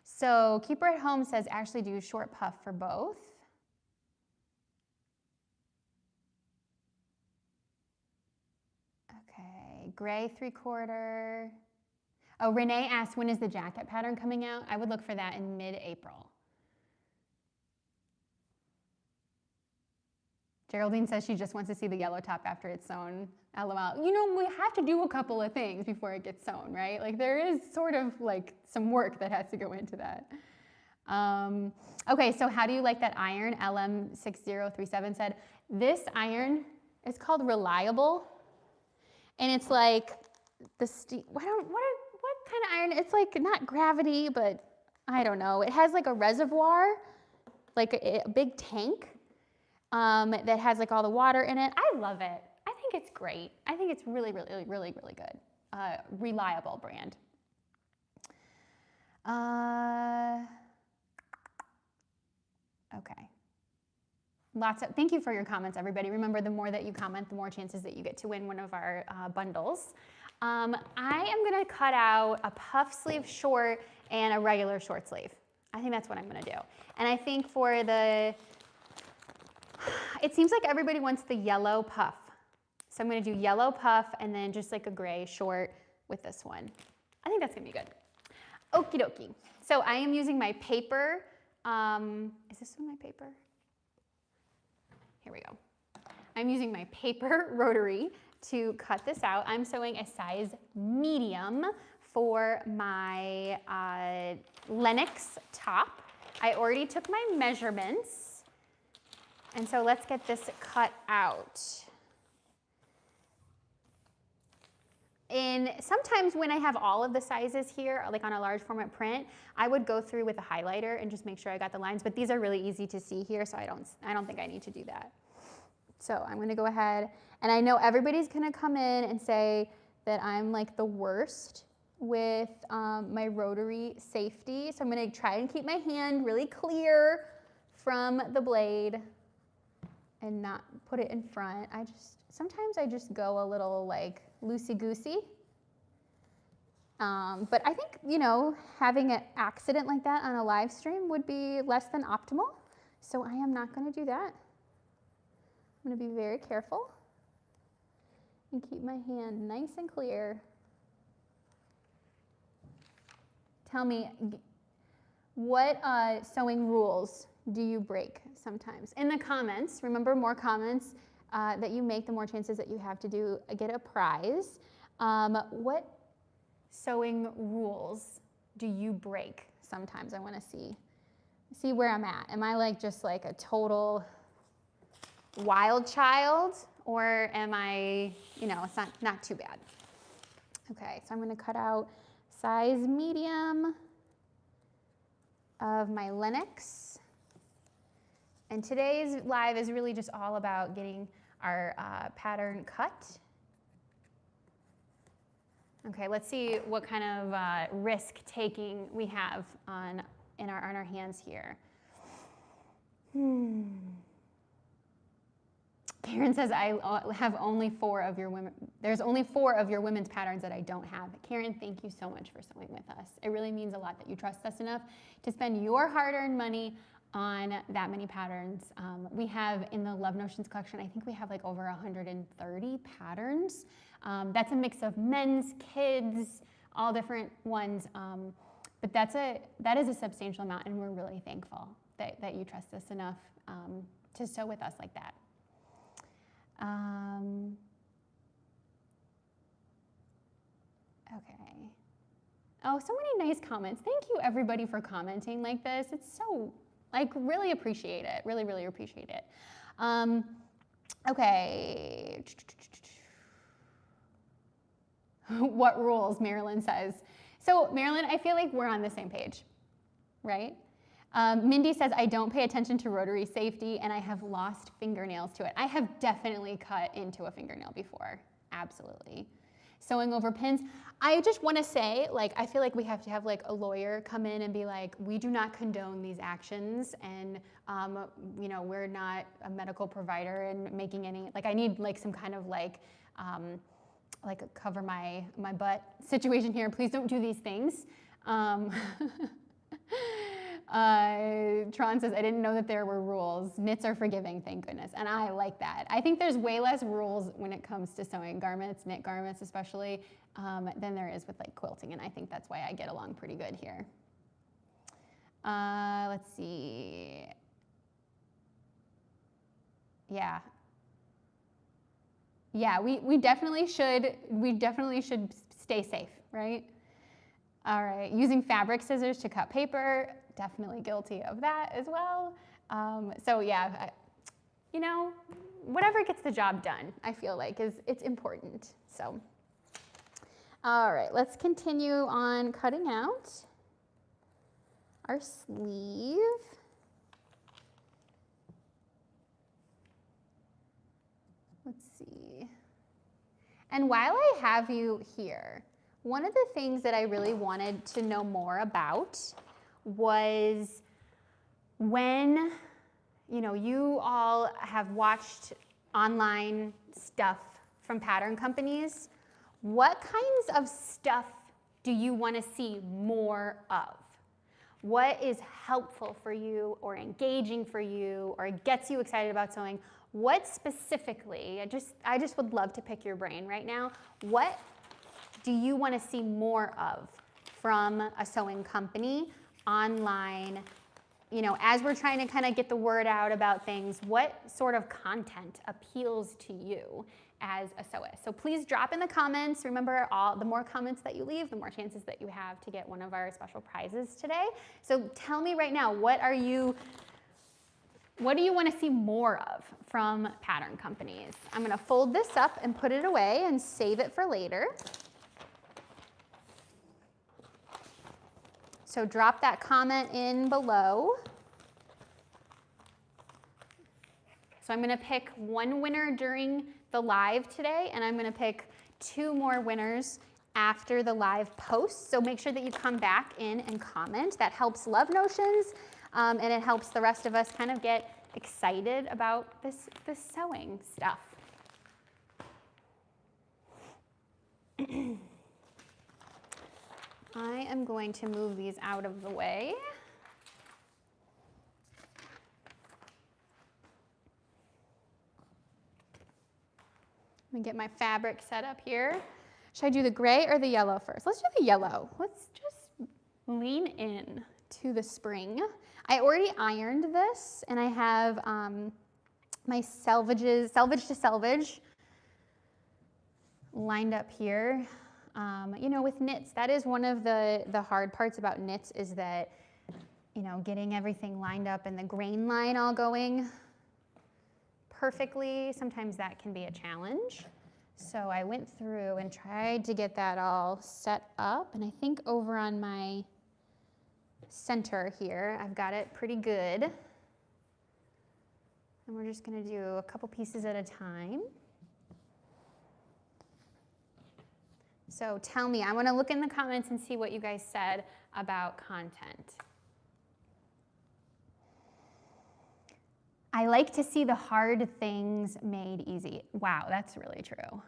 so Keeper at Home says Ashley do short puff for both. Okay, gray 3/4. Oh, Renee asked, when is the jacket pattern coming out? I would look for that in mid-April. Geraldine says she just wants to see the yellow top after it's sewn. LOL. You know, we have to do a couple of things before it gets sewn, right? Like there is sort of like some work that has to go into that. Okay, so how do you like that iron? LM6037 said, this iron is called Reliable. And it's like what kind of iron? It's like not gravity, but I don't know. It has like a reservoir, like a big tank that has like all the water in it. I love it. I think it's great. I think it's really, really, really, really good. Reliable brand. Okay. Thank you for your comments, everybody. Remember, the more that you comment, the more chances that you get to win one of our bundles. I am going to cut out a puff sleeve short and a regular short sleeve. I think that's what I'm going to do. And I think for it seems like everybody wants the yellow puff. So I'm going to do yellow puff and then just like a gray short with this one. I think that's going to be good. Okie dokie. So I am using my paper. Is this one my paper? Here we go. I'm using my paper rotary to cut this out. I'm sewing a size medium for my Lenox top. I already took my measurements. And so let's get this cut out. And sometimes when I have all of the sizes here, like on a large format print, I would go through with a highlighter and just make sure I got the lines, but these are really easy to see here, so I don't think I need to do that. So I'm gonna go ahead, and I know everybody's gonna come in and say that I'm like the worst with my rotary safety, so I'm gonna try and keep my hand really clear from the blade and not put it in front. Sometimes I just go a little like loosey-goosey. But I think, you know, having an accident like that on a live stream would be less than optimal. So I am not going to do that. I'm going to be very careful and keep my hand nice and clear. Tell me, what sewing rules do you break sometimes? In the comments, remember, more comments that you make, the more chances that you have to get a prize. What sewing rules do you break sometimes? I want to see where I'm at. Am I like just like a total wild child, or am I, you know, it's not too bad. Okay, so I'm going to cut out size medium of my Lenox. And today's live is really just all about getting our pattern cut. Okay, let's see what kind of risk taking we have on our hands here. Karen says, I have only 4 of your women. There's only 4 of your women's patterns that I don't have. Karen, thank you so much for sewing with us. It really means a lot that you trust us enough to spend your hard-earned money on that many patterns. We have in the Love Notions collection, I think we have like over 130 patterns. That's a mix of men's, kids, all different ones. But that is a substantial amount, and we're really thankful that you trust us enough to sew with us like that. Okay. Oh, so many nice comments. Thank you everybody for commenting like this. It's so, like, really appreciate it. Really, really appreciate it. Okay. What rules, Marilyn says. So Marilyn, I feel like we're on the same page, right? Mindy says, I don't pay attention to rotary safety and I have lost fingernails to it. I have definitely cut into a fingernail before, absolutely. Sewing over pins. I just want to say, like, I feel like we have to have like a lawyer come in and be like, we do not condone these actions, and you know, we're not a medical provider and making any, like, I need like some kind of like a cover my butt situation here. Please don't do these things. Tron says, I didn't know that there were rules. Knits are forgiving, thank goodness. And I like that. I think there's way less rules when it comes to sewing garments, knit garments especially, than there is with like quilting. And I think that's why I get along pretty good here. Let's see. Yeah. Yeah, we definitely should stay safe, right? All right, using fabric scissors to cut paper, definitely guilty of that as well. So yeah, you know, whatever gets the job done, I feel like it's important. So, all right, let's continue on cutting out our sleeve. Let's see. And while I have you here, one of the things that I really wanted to know more about was when, you know, you all have watched online stuff from pattern companies, what kinds of stuff do you want to see more of? What is helpful for you or engaging for you or gets you excited about sewing? What specifically, I just would love to pick your brain right now. What do you want to see more of from a sewing company online? You know, as we're trying to kind of get the word out about things, what sort of content appeals to you as a sewist? So please drop in the comments. Remember, the more comments that you leave, the more chances that you have to get one of our special prizes today. So tell me right now, what do you want to see more of from pattern companies? I'm going to fold this up and put it away and save it for later. So drop that comment in below. So I'm going to pick one winner during the live today, and I'm going to pick 2 more winners after the live post. So make sure that you come back in and comment. That helps Love Notions, and it helps the rest of us kind of get excited about this sewing stuff. I am going to move these out of the way. Let me get my fabric set up here. Should I do the gray or the yellow first? Let's do the yellow. Let's just lean in to the spring. I already ironed this, and I have my salvage to selvage lined up here. You know, with knits, that is one of the hard parts about knits, is that, you know, getting everything lined up and the grain line all going perfectly, sometimes that can be a challenge. So I went through and tried to get that all set up, and I think over on my center here, I've got it pretty good. And we're just going to do a couple pieces at a time. So tell me, I want to look in the comments and see what you guys said about content. I like to see the hard things made easy. Wow, that's really true.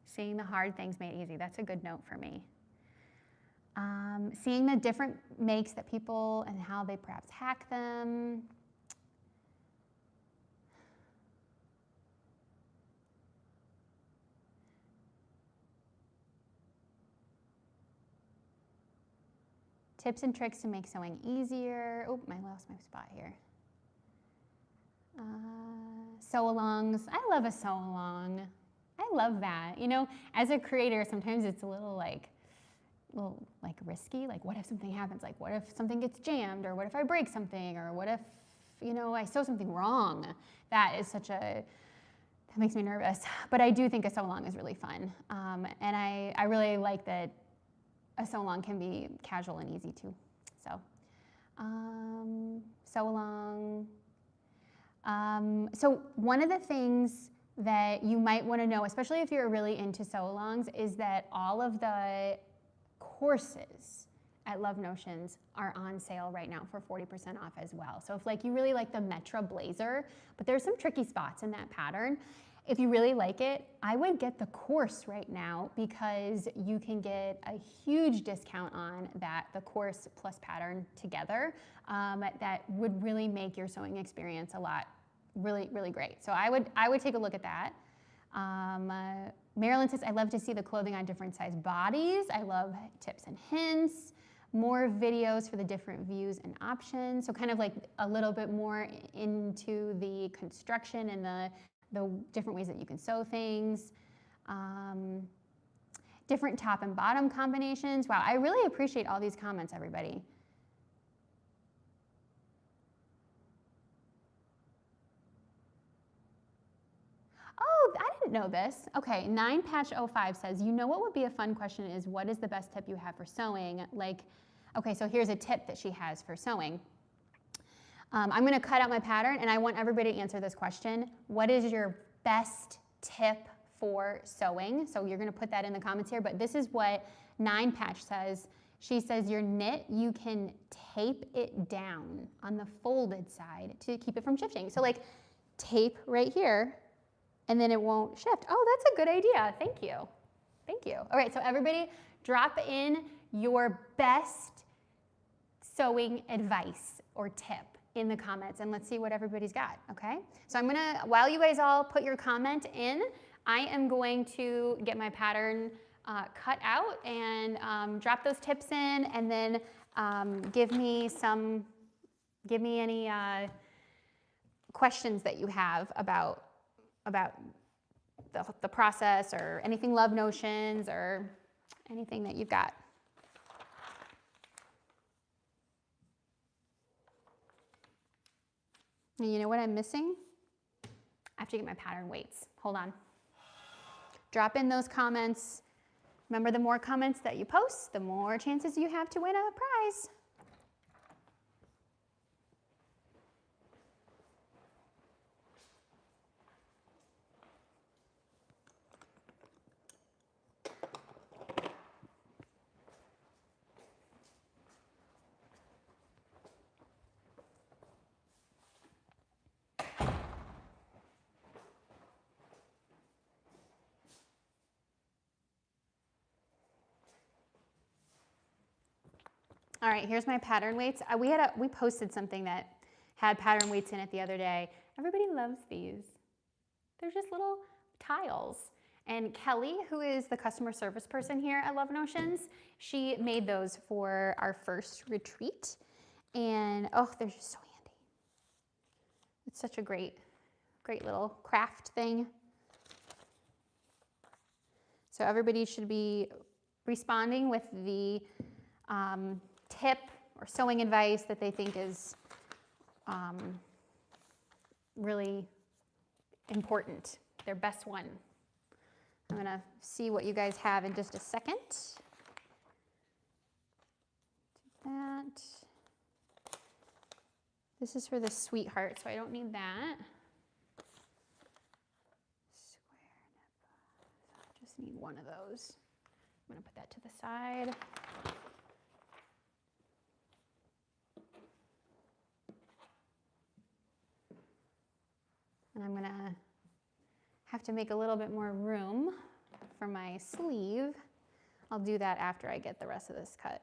Seeing the hard things made easy, that's a good note for me. Seeing the different makes that people and how they perhaps hack them. Tips and tricks to make sewing easier. Oh, I lost my spot here. Sew-alongs. I love a sew-along. I love that. You know, as a creator, sometimes it's a little risky. Like, what if something happens? Like, what if something gets jammed? Or what if I break something? Or what if, you know, I sew something wrong? That makes me nervous. But I do think a sew-along is really fun. And I really like that a sew-along can be casual and easy too. So, sew-along. So one of the things that you might want to know, especially if you're really into sew-alongs, is that all of the courses at Love Notions are on sale right now for 40% off as well. So if you really like the Metra blazer, but there's some tricky spots in that pattern. If you really like it, I would get the course right now because you can get a huge discount on that, the course plus pattern together. That would really make your sewing experience really, really great. So I would take a look at that. Marilyn says, I love to see the clothing on different size bodies. I love tips and hints. More videos for the different views and options. So kind of like a little bit more into the construction and the different ways that you can sew things. Different top and bottom combinations. Wow, I really appreciate all these comments, everybody. Oh, I didn't know this. Okay, 9patch05 says, you know what would be a fun question is, what is the best tip you have for sewing? Okay, so here's a tip that she has for sewing. I'm gonna cut out my pattern and I want everybody to answer this question. What is your best tip for sewing? So you're gonna put that in the comments here, but this is what 9patch says. She says your knit, you can tape it down on the folded side to keep it from shifting. So tape right here and then it won't shift. Oh, that's a good idea. Thank you. Thank you. All right, so everybody drop in your best sewing advice or tip in the comments and let's see what everybody's got, okay? So I'm gonna, while you guys all put your comment in, I am going to get my pattern cut out and drop those tips in and then give me any questions that you have about the process or anything Love Notions or anything that you've got. And you know what I'm missing? I have to get my pattern weights. Hold on. Drop in those comments. Remember, the more comments that you post, the more chances you have to win a prize. All right, here's my pattern weights. We posted something that had pattern weights in it the other day. Everybody loves these. They're just little tiles. And Kelly, who is the customer service person here at Love Notions, she made those for our first retreat. And oh, they're just so handy. It's such a great little craft thing. So everybody should be responding with the tip or sewing advice that they think is really important, their best one. I'm gonna see what you guys have in just a second. Do that. This is for the Sweetheart, so I don't need that. I just need one of those. I'm gonna put that to the side. And I'm gonna have to make a little bit more room for my sleeve. I'll do that after I get the rest of this cut.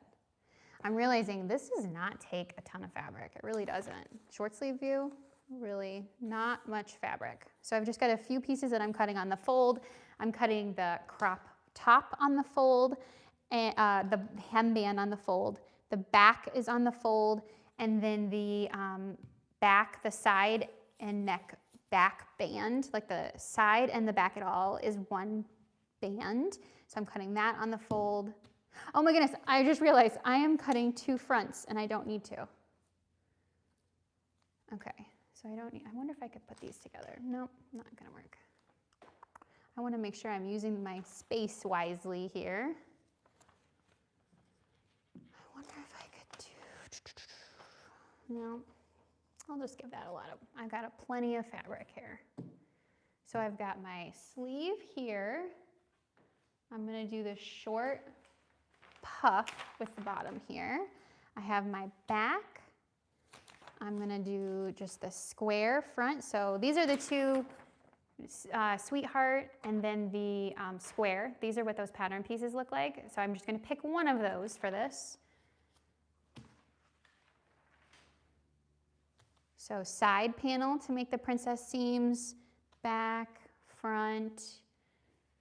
I'm realizing this does not take a ton of fabric. It really doesn't. Short sleeve view, really not much fabric. So I've just got a few pieces that I'm cutting on the fold. I'm cutting the crop top on the fold, and the hemband on the fold. The back is on the fold, and then the back, the side and neck back band, like the side and the back at all is one band. So I'm cutting that on the fold. Oh my goodness, I just realized I am cutting two fronts and I don't need to. Okay, so I don't need, I wonder if I could put these together. Nope, not gonna work. I wanna make sure I'm using my space wisely here. I wonder if I could do, no, I'll just give that a lot of, I've got plenty of fabric here. So I've got my sleeve here. I'm gonna do the short puff with the bottom here. I have my back. I'm gonna do just the square front. So these are the two, Sweetheart and then the square. These are what those pattern pieces look like. So I'm just gonna pick one of those for this. So side panel to make the princess seams, back, front,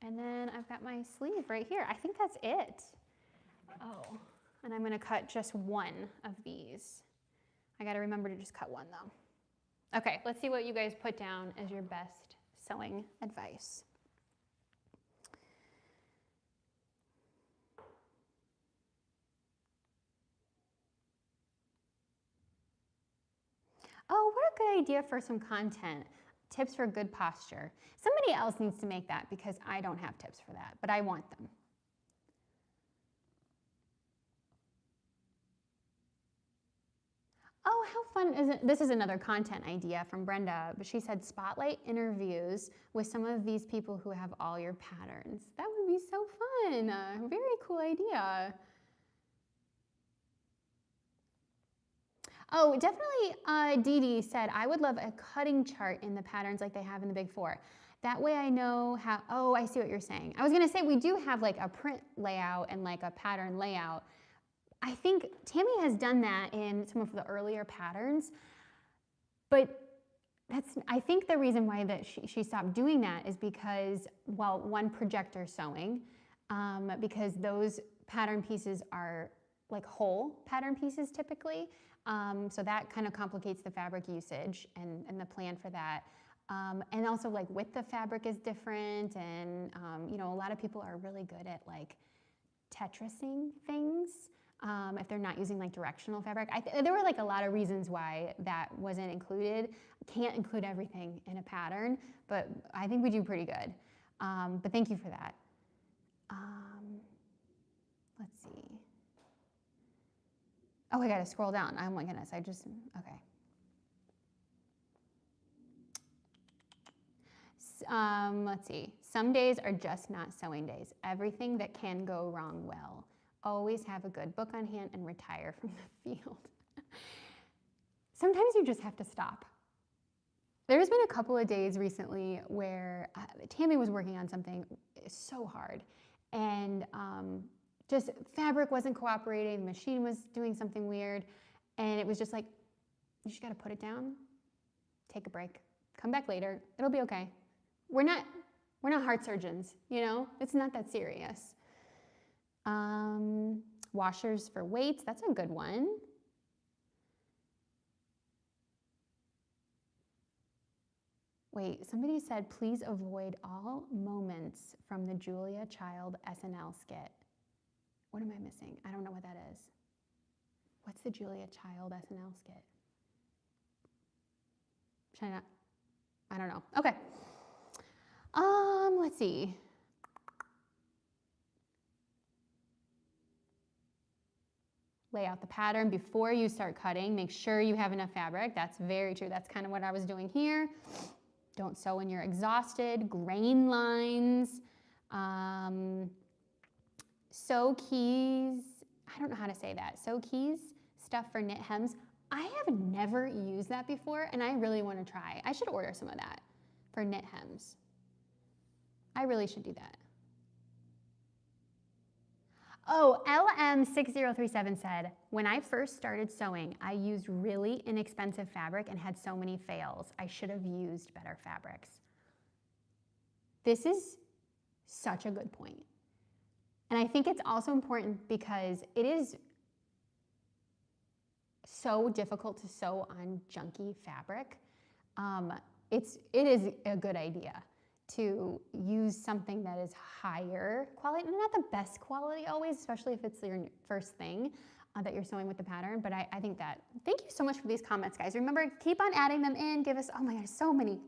and then I've got my sleeve right here. I think that's it. Oh, and I'm gonna cut just one of these. I gotta remember to just cut one though. Okay, let's see what you guys put down as your best sewing advice. Oh, what a good idea for some content. Tips for good posture. Somebody else needs to make that because I don't have tips for that, but I want them. Oh, how fun is it? This is another content idea from Brenda, but she said spotlight interviews with some of these people who have all your patterns. That would be so fun. Very cool idea. Oh, definitely Dee Dee said, I would love a cutting chart in the patterns like they have in the Big Four. That way I know how, oh, I see what you're saying. I was gonna say we do have like a print layout and like a pattern layout. I think Tammy has done that in some of the earlier patterns, but I think the reason why that she stopped doing that is because, well, one, projector sewing, because those pattern pieces are like whole pattern pieces typically. So that kind of complicates the fabric usage and the plan for that. And also like width of fabric is different, and you know, a lot of people are really good at like Tetrising things if they're not using like directional fabric. There were like a lot of reasons why that wasn't included. Can't include everything in a pattern, but I think we do pretty good. But thank you for that. Let's see. Oh, I gotta scroll down. Oh my goodness, okay. Let's see. Some days are just not sewing days. Everything that can go wrong will. Always have a good book on hand and retire from the field. Sometimes you just have to stop. There's been a couple of days recently where Tammy was working on something so hard, and just fabric wasn't cooperating, the machine was doing something weird, and it was just like, you just gotta put it down, take a break, come back later, it'll be okay. We're not heart surgeons, you know? It's not that serious. Washers for weights, that's a good one. Wait, somebody said, please avoid all moments from the Julia Child SNL skit. What am I missing? I don't know what that is. What's the Julia Child SNL skit? China? I don't know. Okay. Let's see. lay out the pattern before you start cutting. Make sure you have enough fabric. That's very true. That's kind of what I was doing here. Don't sew when you're exhausted. Grain lines. Sew keys. I don't know how to say that. Sew keys, stuff for knit hems. I have never used that before, and I really want to try. I should order some of that for knit hems. I really should do that. Oh, LM6037 said, when I first started sewing, I used really inexpensive fabric and had so many fails. I should have used better fabrics. This is such a good point. And I think it's also important because it is so difficult to sew on junky fabric. It is a good idea to use something that is higher quality, not the best quality always, especially if it's your first thing that you're sewing with the pattern, but I think that, thank you so much for these comments, guys. Remember, keep on adding them in, give us, oh my gosh, so many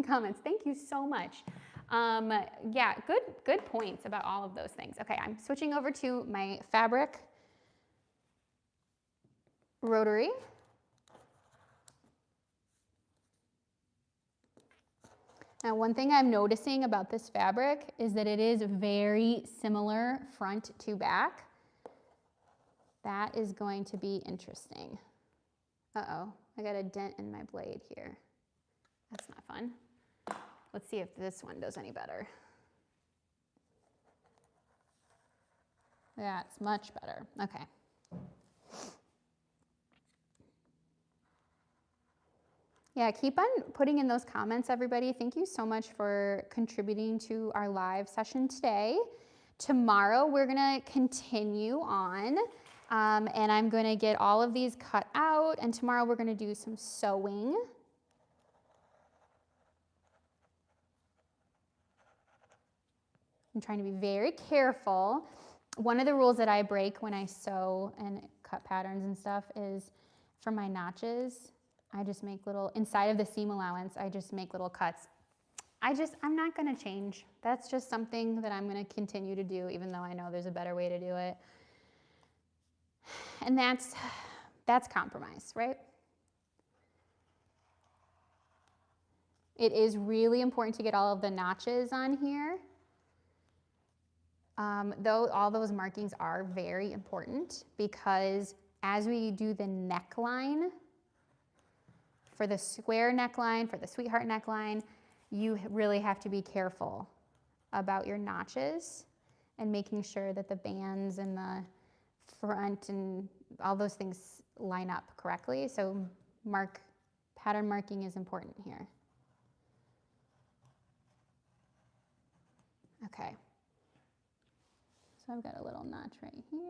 comments. Thank you so much. Yeah, good points about all of those things. Okay, I'm switching over to my fabric rotary. Now, one thing I'm noticing about this fabric is that it is very similar front to back. That is going to be interesting. Uh-oh, I got a dent in my blade here. That's not fun. Let's see if this one does any better. Yeah, it's much better. Okay. Yeah, keep on putting in those comments, everybody. Thank you so much for contributing to our live session today. Tomorrow, we're gonna continue on, and I'm gonna get all of these cut out, and tomorrow we're gonna do some sewing. I'm trying to be very careful. One of the rules that I break when I sew and cut patterns and stuff is for my notches, I just make little, inside of the seam allowance, I just make little cuts. I'm not gonna change. That's just something that I'm gonna continue to do, even though I know there's a better way to do it. And that's compromise, right? It is really important to get all of the notches on here. Though all those markings are very important, because as we do the neckline, for the square neckline, for the sweetheart neckline, you really have to be careful about your notches and making sure that the bands and the front and all those things line up correctly. So pattern marking is important here. Okay. So I've got a little notch right here.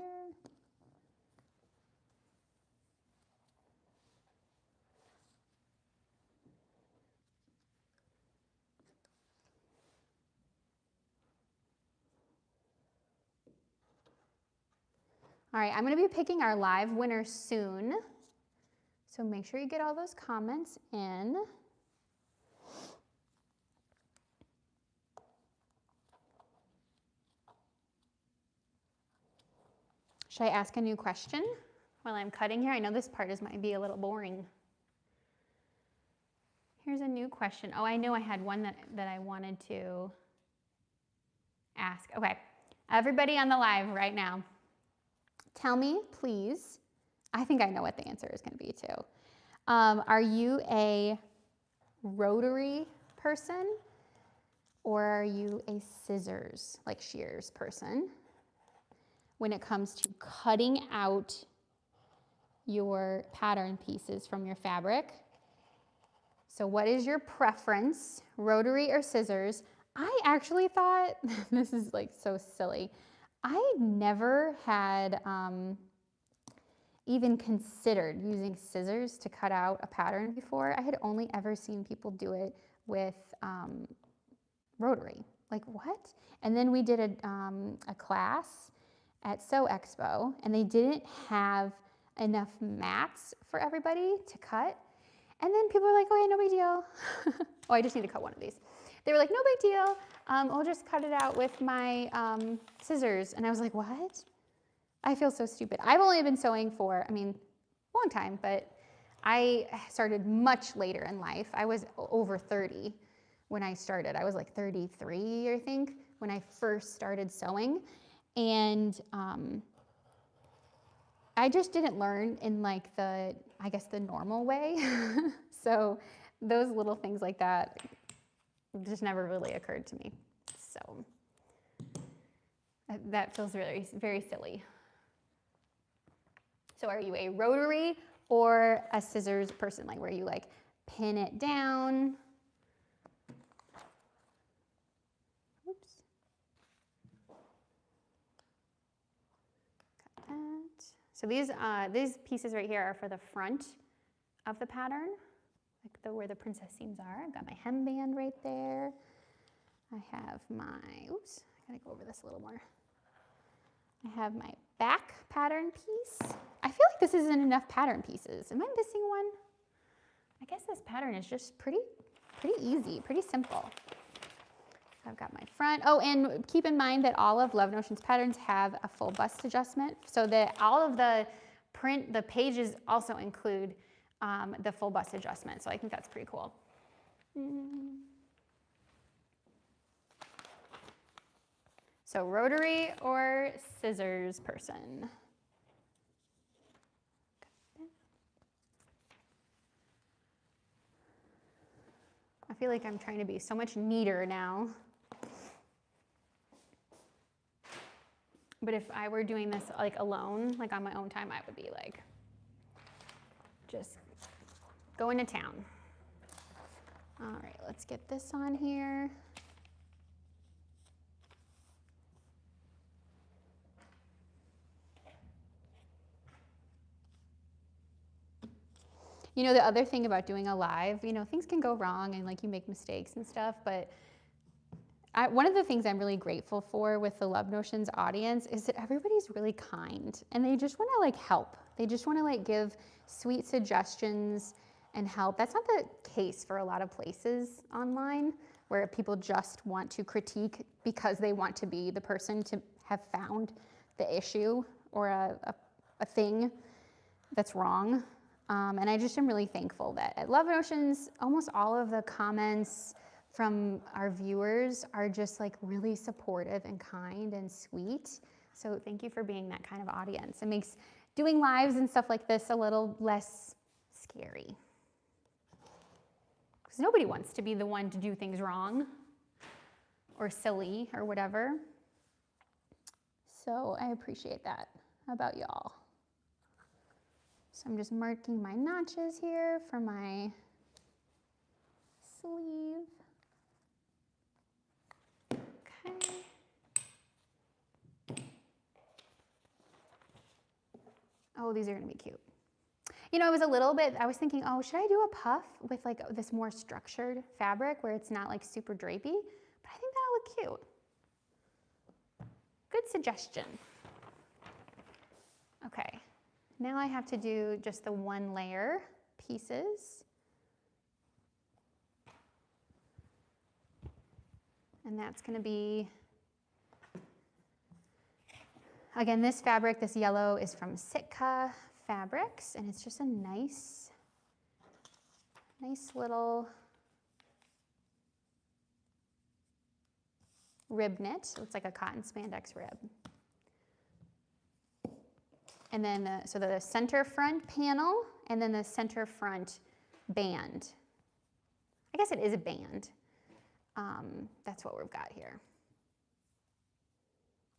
All right, I'm going to be picking our live winner soon. So make sure you get all those comments in. Should I ask a new question while I'm cutting here? I know this part might be a little boring. Here's a new question. Oh, I know I had one that I wanted to ask. Okay, everybody on the live right now, tell me, please. I think I know what the answer is going to be too. Are you a rotary person, or are you a scissors, like shears person, when it comes to cutting out your pattern pieces from your fabric? So what is your preference, rotary or scissors? I actually thought, this is like so silly, I never had even considered using scissors to cut out a pattern before. I had only ever seen people do it with rotary. Like, what? And then we did a class at Sew Expo, and they didn't have enough mats for everybody to cut. And then people were like, oh yeah, no big deal. Oh, I just need to cut one of these. They were like, no big deal. I'll just cut it out with my scissors. And I was like, what? I feel so stupid. I've only been sewing for, I mean, a long time, but I started much later in life. I was over 30 when I started. I was like 33, I think, when I first started sewing. And I just didn't learn in like the, I guess, the normal way. So those little things like that just never really occurred to me. So that feels very, very silly. So are you a rotary or a scissors person, like where you like pin it down? Oops. Got that. So these pieces right here are for the front of the pattern, like where the princess seams are. I've got my hemband right there. I have my, oops, I gotta go over this a little more. I have my back pattern piece. I feel like this isn't enough pattern pieces. Am I missing one? I guess this pattern is just pretty easy, pretty simple. I've got my front. Oh, and keep in mind that all of Love Notions patterns have a full bust adjustment, so that all of the pages also include the full bust adjustment. So I think that's pretty cool. So rotary or scissors person? I feel like I'm trying to be so much neater now. But if I were doing this like alone, like on my own time, I would be like just going to town. All right, let's get this on here. You know, the other thing about doing a live, you know, things can go wrong and like you make mistakes and stuff, but one of the things I'm really grateful for with the Love Notions audience is that everybody's really kind and they just want to like help. They just want to like give sweet suggestions and help. That's not the case for a lot of places online where people just want to critique because they want to be the person to have found the issue or a thing that's wrong. And I just am really thankful that at Love Notions, almost all of the comments from our viewers are just like really supportive and kind and sweet. So thank you for being that kind of audience. It makes doing lives and stuff like this a little less scary. Because nobody wants to be the one to do things wrong or silly or whatever. So I appreciate that about y'all. So I'm just marking my notches here for my sleeve. Okay. Oh, these are gonna be cute. You know, I was thinking, oh, should I do a puff with like this more structured fabric where it's not like super drapey? But I think that'll look cute. Good suggestion. Okay. Now I have to do just the one layer pieces. And that's going to be, again, this fabric, this yellow is from Sitka Fabrics, and it's just a nice little rib knit. So it's like a cotton spandex rib. And then, so the center front panel, and then the center front band. I guess it is a band. That's what we've got here.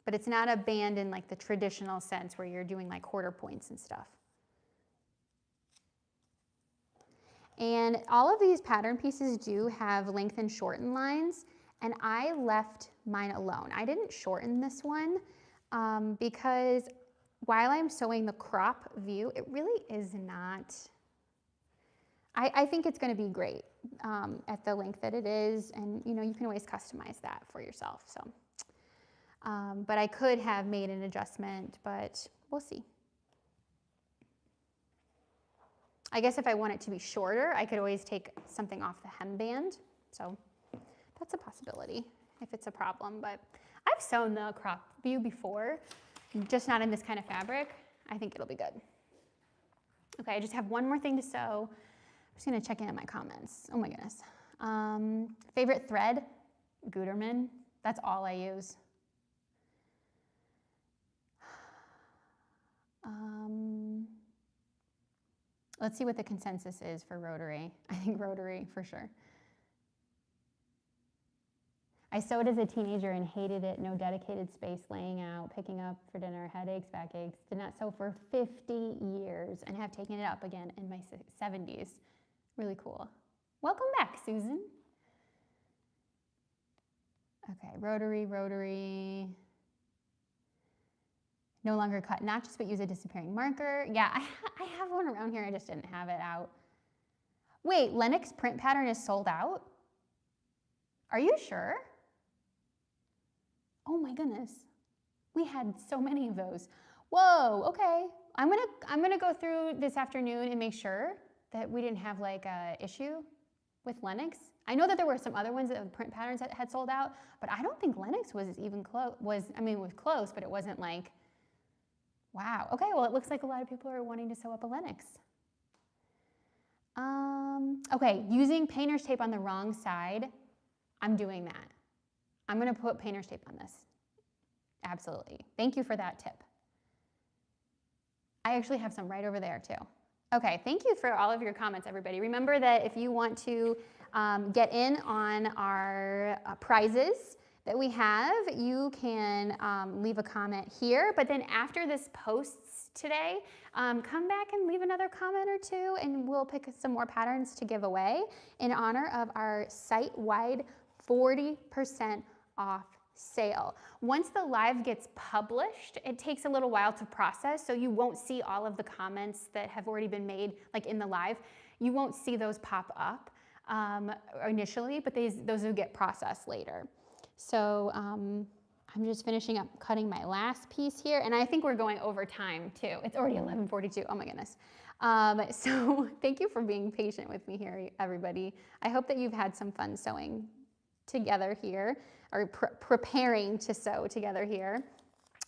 But it's not a band in like the traditional sense where you're doing like quarter points and stuff. And all of these pattern pieces do have length and shorten lines, and I left mine alone. I didn't shorten this one because while I'm sewing the crop view, it really is not, I think it's going to be great at the length that it is, and you know, you can always customize that for yourself. So, but I could have made an adjustment, but we'll see. I guess if I want it to be shorter, I could always take something off the hemband. So that's a possibility if it's a problem, but I've sewn the crop view before, just not in this kind of fabric, I think it'll be good. Okay, I just have one more thing to sew. I'm just gonna check in on my comments. Oh my goodness. Favorite thread? Gutermann. That's all I use. Let's see what the consensus is for rotary. I think rotary for sure. I sewed as a teenager and hated it. No dedicated space, laying out, picking up for dinner, headaches, backaches. Did not sew for 50 years and have taken it up again in my 70s. Really cool. Welcome back, Susan. Okay, rotary. No longer cut notches, but use a disappearing marker. Yeah, I have one around here. I just didn't have it out. Wait, Lenox print pattern is sold out? Are you sure? Oh my goodness. We had so many of those. Whoa, okay. I'm gonna go through this afternoon and make sure that we didn't have like a issue with Lenox. I know that there were some other ones that print patterns that had sold out, but I don't think Lenox was even close. It was close, but it wasn't like, wow. Okay, well, it looks like a lot of people are wanting to sew up a Lenox. Okay, using painter's tape on the wrong side. I'm doing that. I'm gonna put painter's tape on this. Absolutely. Thank you for that tip. I actually have some right over there too. Okay, thank you for all of your comments, everybody. Remember that if you want to get in on our prizes that we have, you can leave a comment here, but then after this posts today, come back and leave another comment or two and we'll pick some more patterns to give away in honor of our site-wide 40% off sale. Once the live gets published, it takes a little while to process, so you won't see all of the comments that have already been made like in the live. You won't see those pop up initially, but those will get processed later. So I'm just finishing up cutting my last piece here, and I think we're going over time too. It's already 11:42, oh my goodness. So thank you for being patient with me here, everybody. I hope that you've had some fun sewing together here, or preparing to sew together here.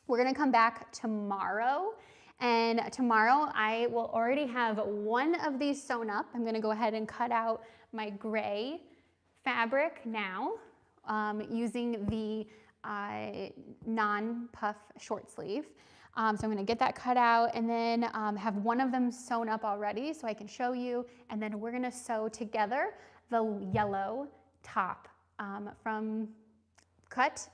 We're gonna come back tomorrow, and tomorrow I will already have one of these sewn up. I'm gonna go ahead and cut out my gray fabric now using the non-puff short sleeve. So I'm gonna get that cut out and then have one of them sewn up already so I can show you, and then we're gonna sew together the yellow top from cut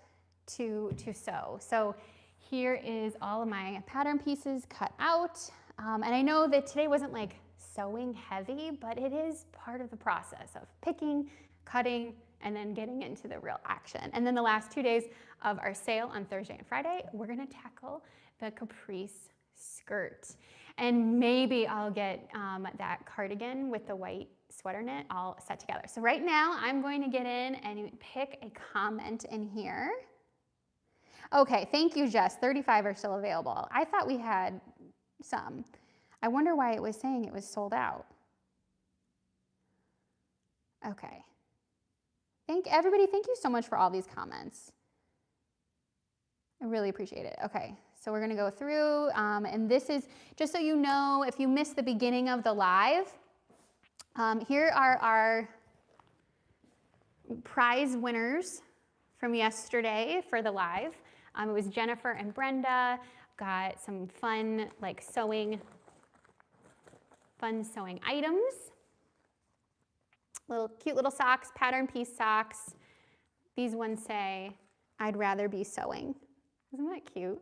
to sew. So here is all of my pattern pieces cut out. And I know that today wasn't like sewing heavy, but it is part of the process of picking, cutting, and then getting into the real action. And then the last 2 days of our sale on Thursday and Friday, we're gonna tackle the Caprice skirt. And maybe I'll get that cardigan with the white sweater knit all set together. So right now I'm going to get in and pick a comment in here. Okay, thank you, Jess. 35 are still available. I thought we had some. I wonder why it was saying it was sold out. Okay. Everybody, thank you so much for all these comments. I really appreciate it. Okay, so we're gonna go through, and this is, just so you know, if you missed the beginning of the live, here are our prize winners from yesterday for the live. It was Jennifer and Brenda. Got some fun sewing items. Cute little socks, pattern piece socks. These ones say, "I'd rather be sewing." Isn't that cute?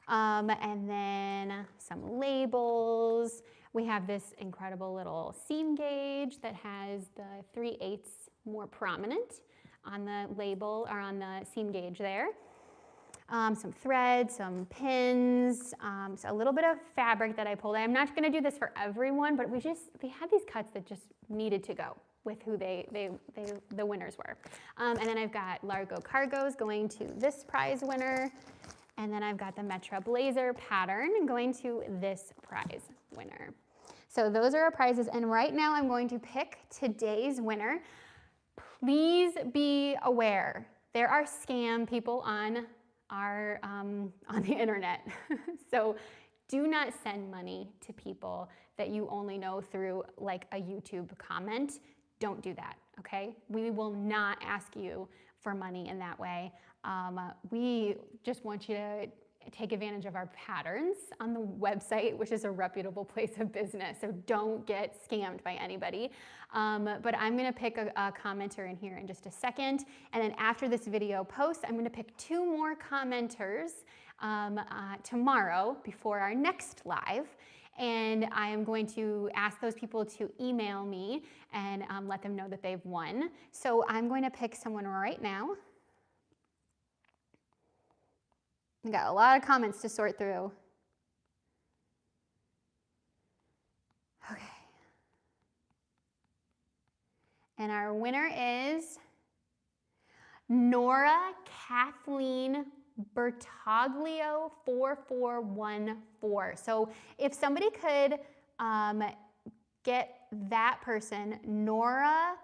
And then some labels. We have this incredible little seam gauge that has the 3/8 more prominent on the label or on the seam gauge there. Some thread, some pins, so a little bit of fabric that I pulled. I'm not gonna do this for everyone, but we had these cuts that just needed to go with who the winners were. And then I've got Largo Cargos going to this prize winner. And then I've got the Metro Blazer pattern going to this prize winner. So those are our prizes. And right now I'm going to pick today's winner. Please be aware, there are scam people on are on the internet. So do not send money to people that you only know through like a YouTube comment. Don't do that, okay? We will not ask you for money in that way. We just want you to take advantage of our patterns on the website, which is a reputable place of business. So don't get scammed by anybody. But I'm gonna pick a commenter in here in just a second. And then after this video posts, I'm gonna pick 2 more commenters tomorrow before our next live. And I am going to ask those people to email me and let them know that they've won. So I'm going to pick someone right now. We got a lot of comments to sort through. Okay. And our winner is Nora Kathleen Bertoglio 4414. So if somebody could get that person, Nora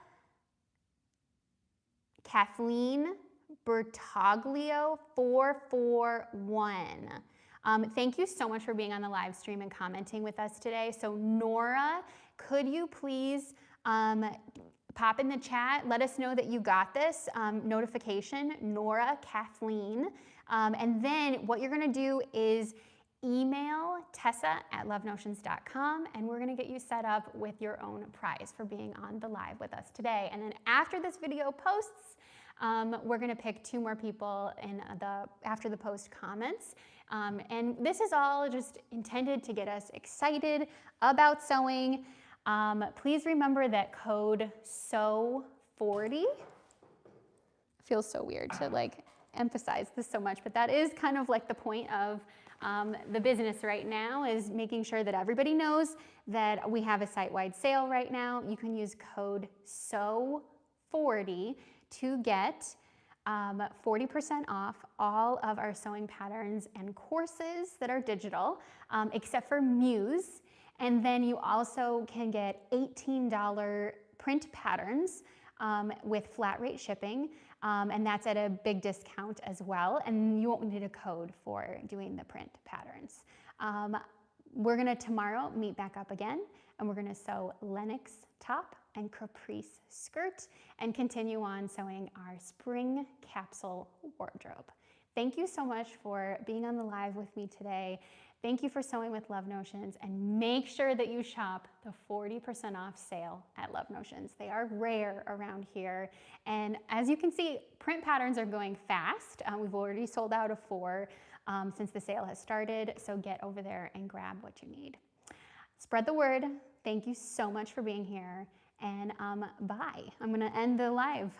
Kathleen Bertoglio 441. Thank you so much for being on the live stream and commenting with us today. So Nora, could you please pop in the chat, let us know that you got this notification, Nora Kathleen. And then what you're gonna do is email Tessa at lovenotions.com and we're gonna get you set up with your own prize for being on the live with us today. And then after this video posts, we're gonna pick 2 more people in after the post comments. And this is all just intended to get us excited about sewing. Please remember that code SEW40. Feels so weird to like emphasize this so much, but that is kind of like the point of the business right now, is making sure that everybody knows that we have a site-wide sale right now. You can use code SEW40 to get 40% off all of our sewing patterns and courses that are digital, except for Muse. And then you also can get $18 print patterns with flat rate shipping, and that's at a big discount as well. And you won't need a code for doing the print patterns. We're gonna tomorrow meet back up again, and we're gonna sew Lenox top and Caprice skirt and continue on sewing our Spring Capsule wardrobe. Thank you so much for being on the live with me today. Thank you for sewing with Love Notions, and make sure that you shop the 40% off sale at Love Notions. They are rare around here. And as you can see, print patterns are going fast. We've already sold out of 4 since the sale has started. So get over there and grab what you need. Spread the word. Thank you so much for being here. And bye. I'm gonna end the live.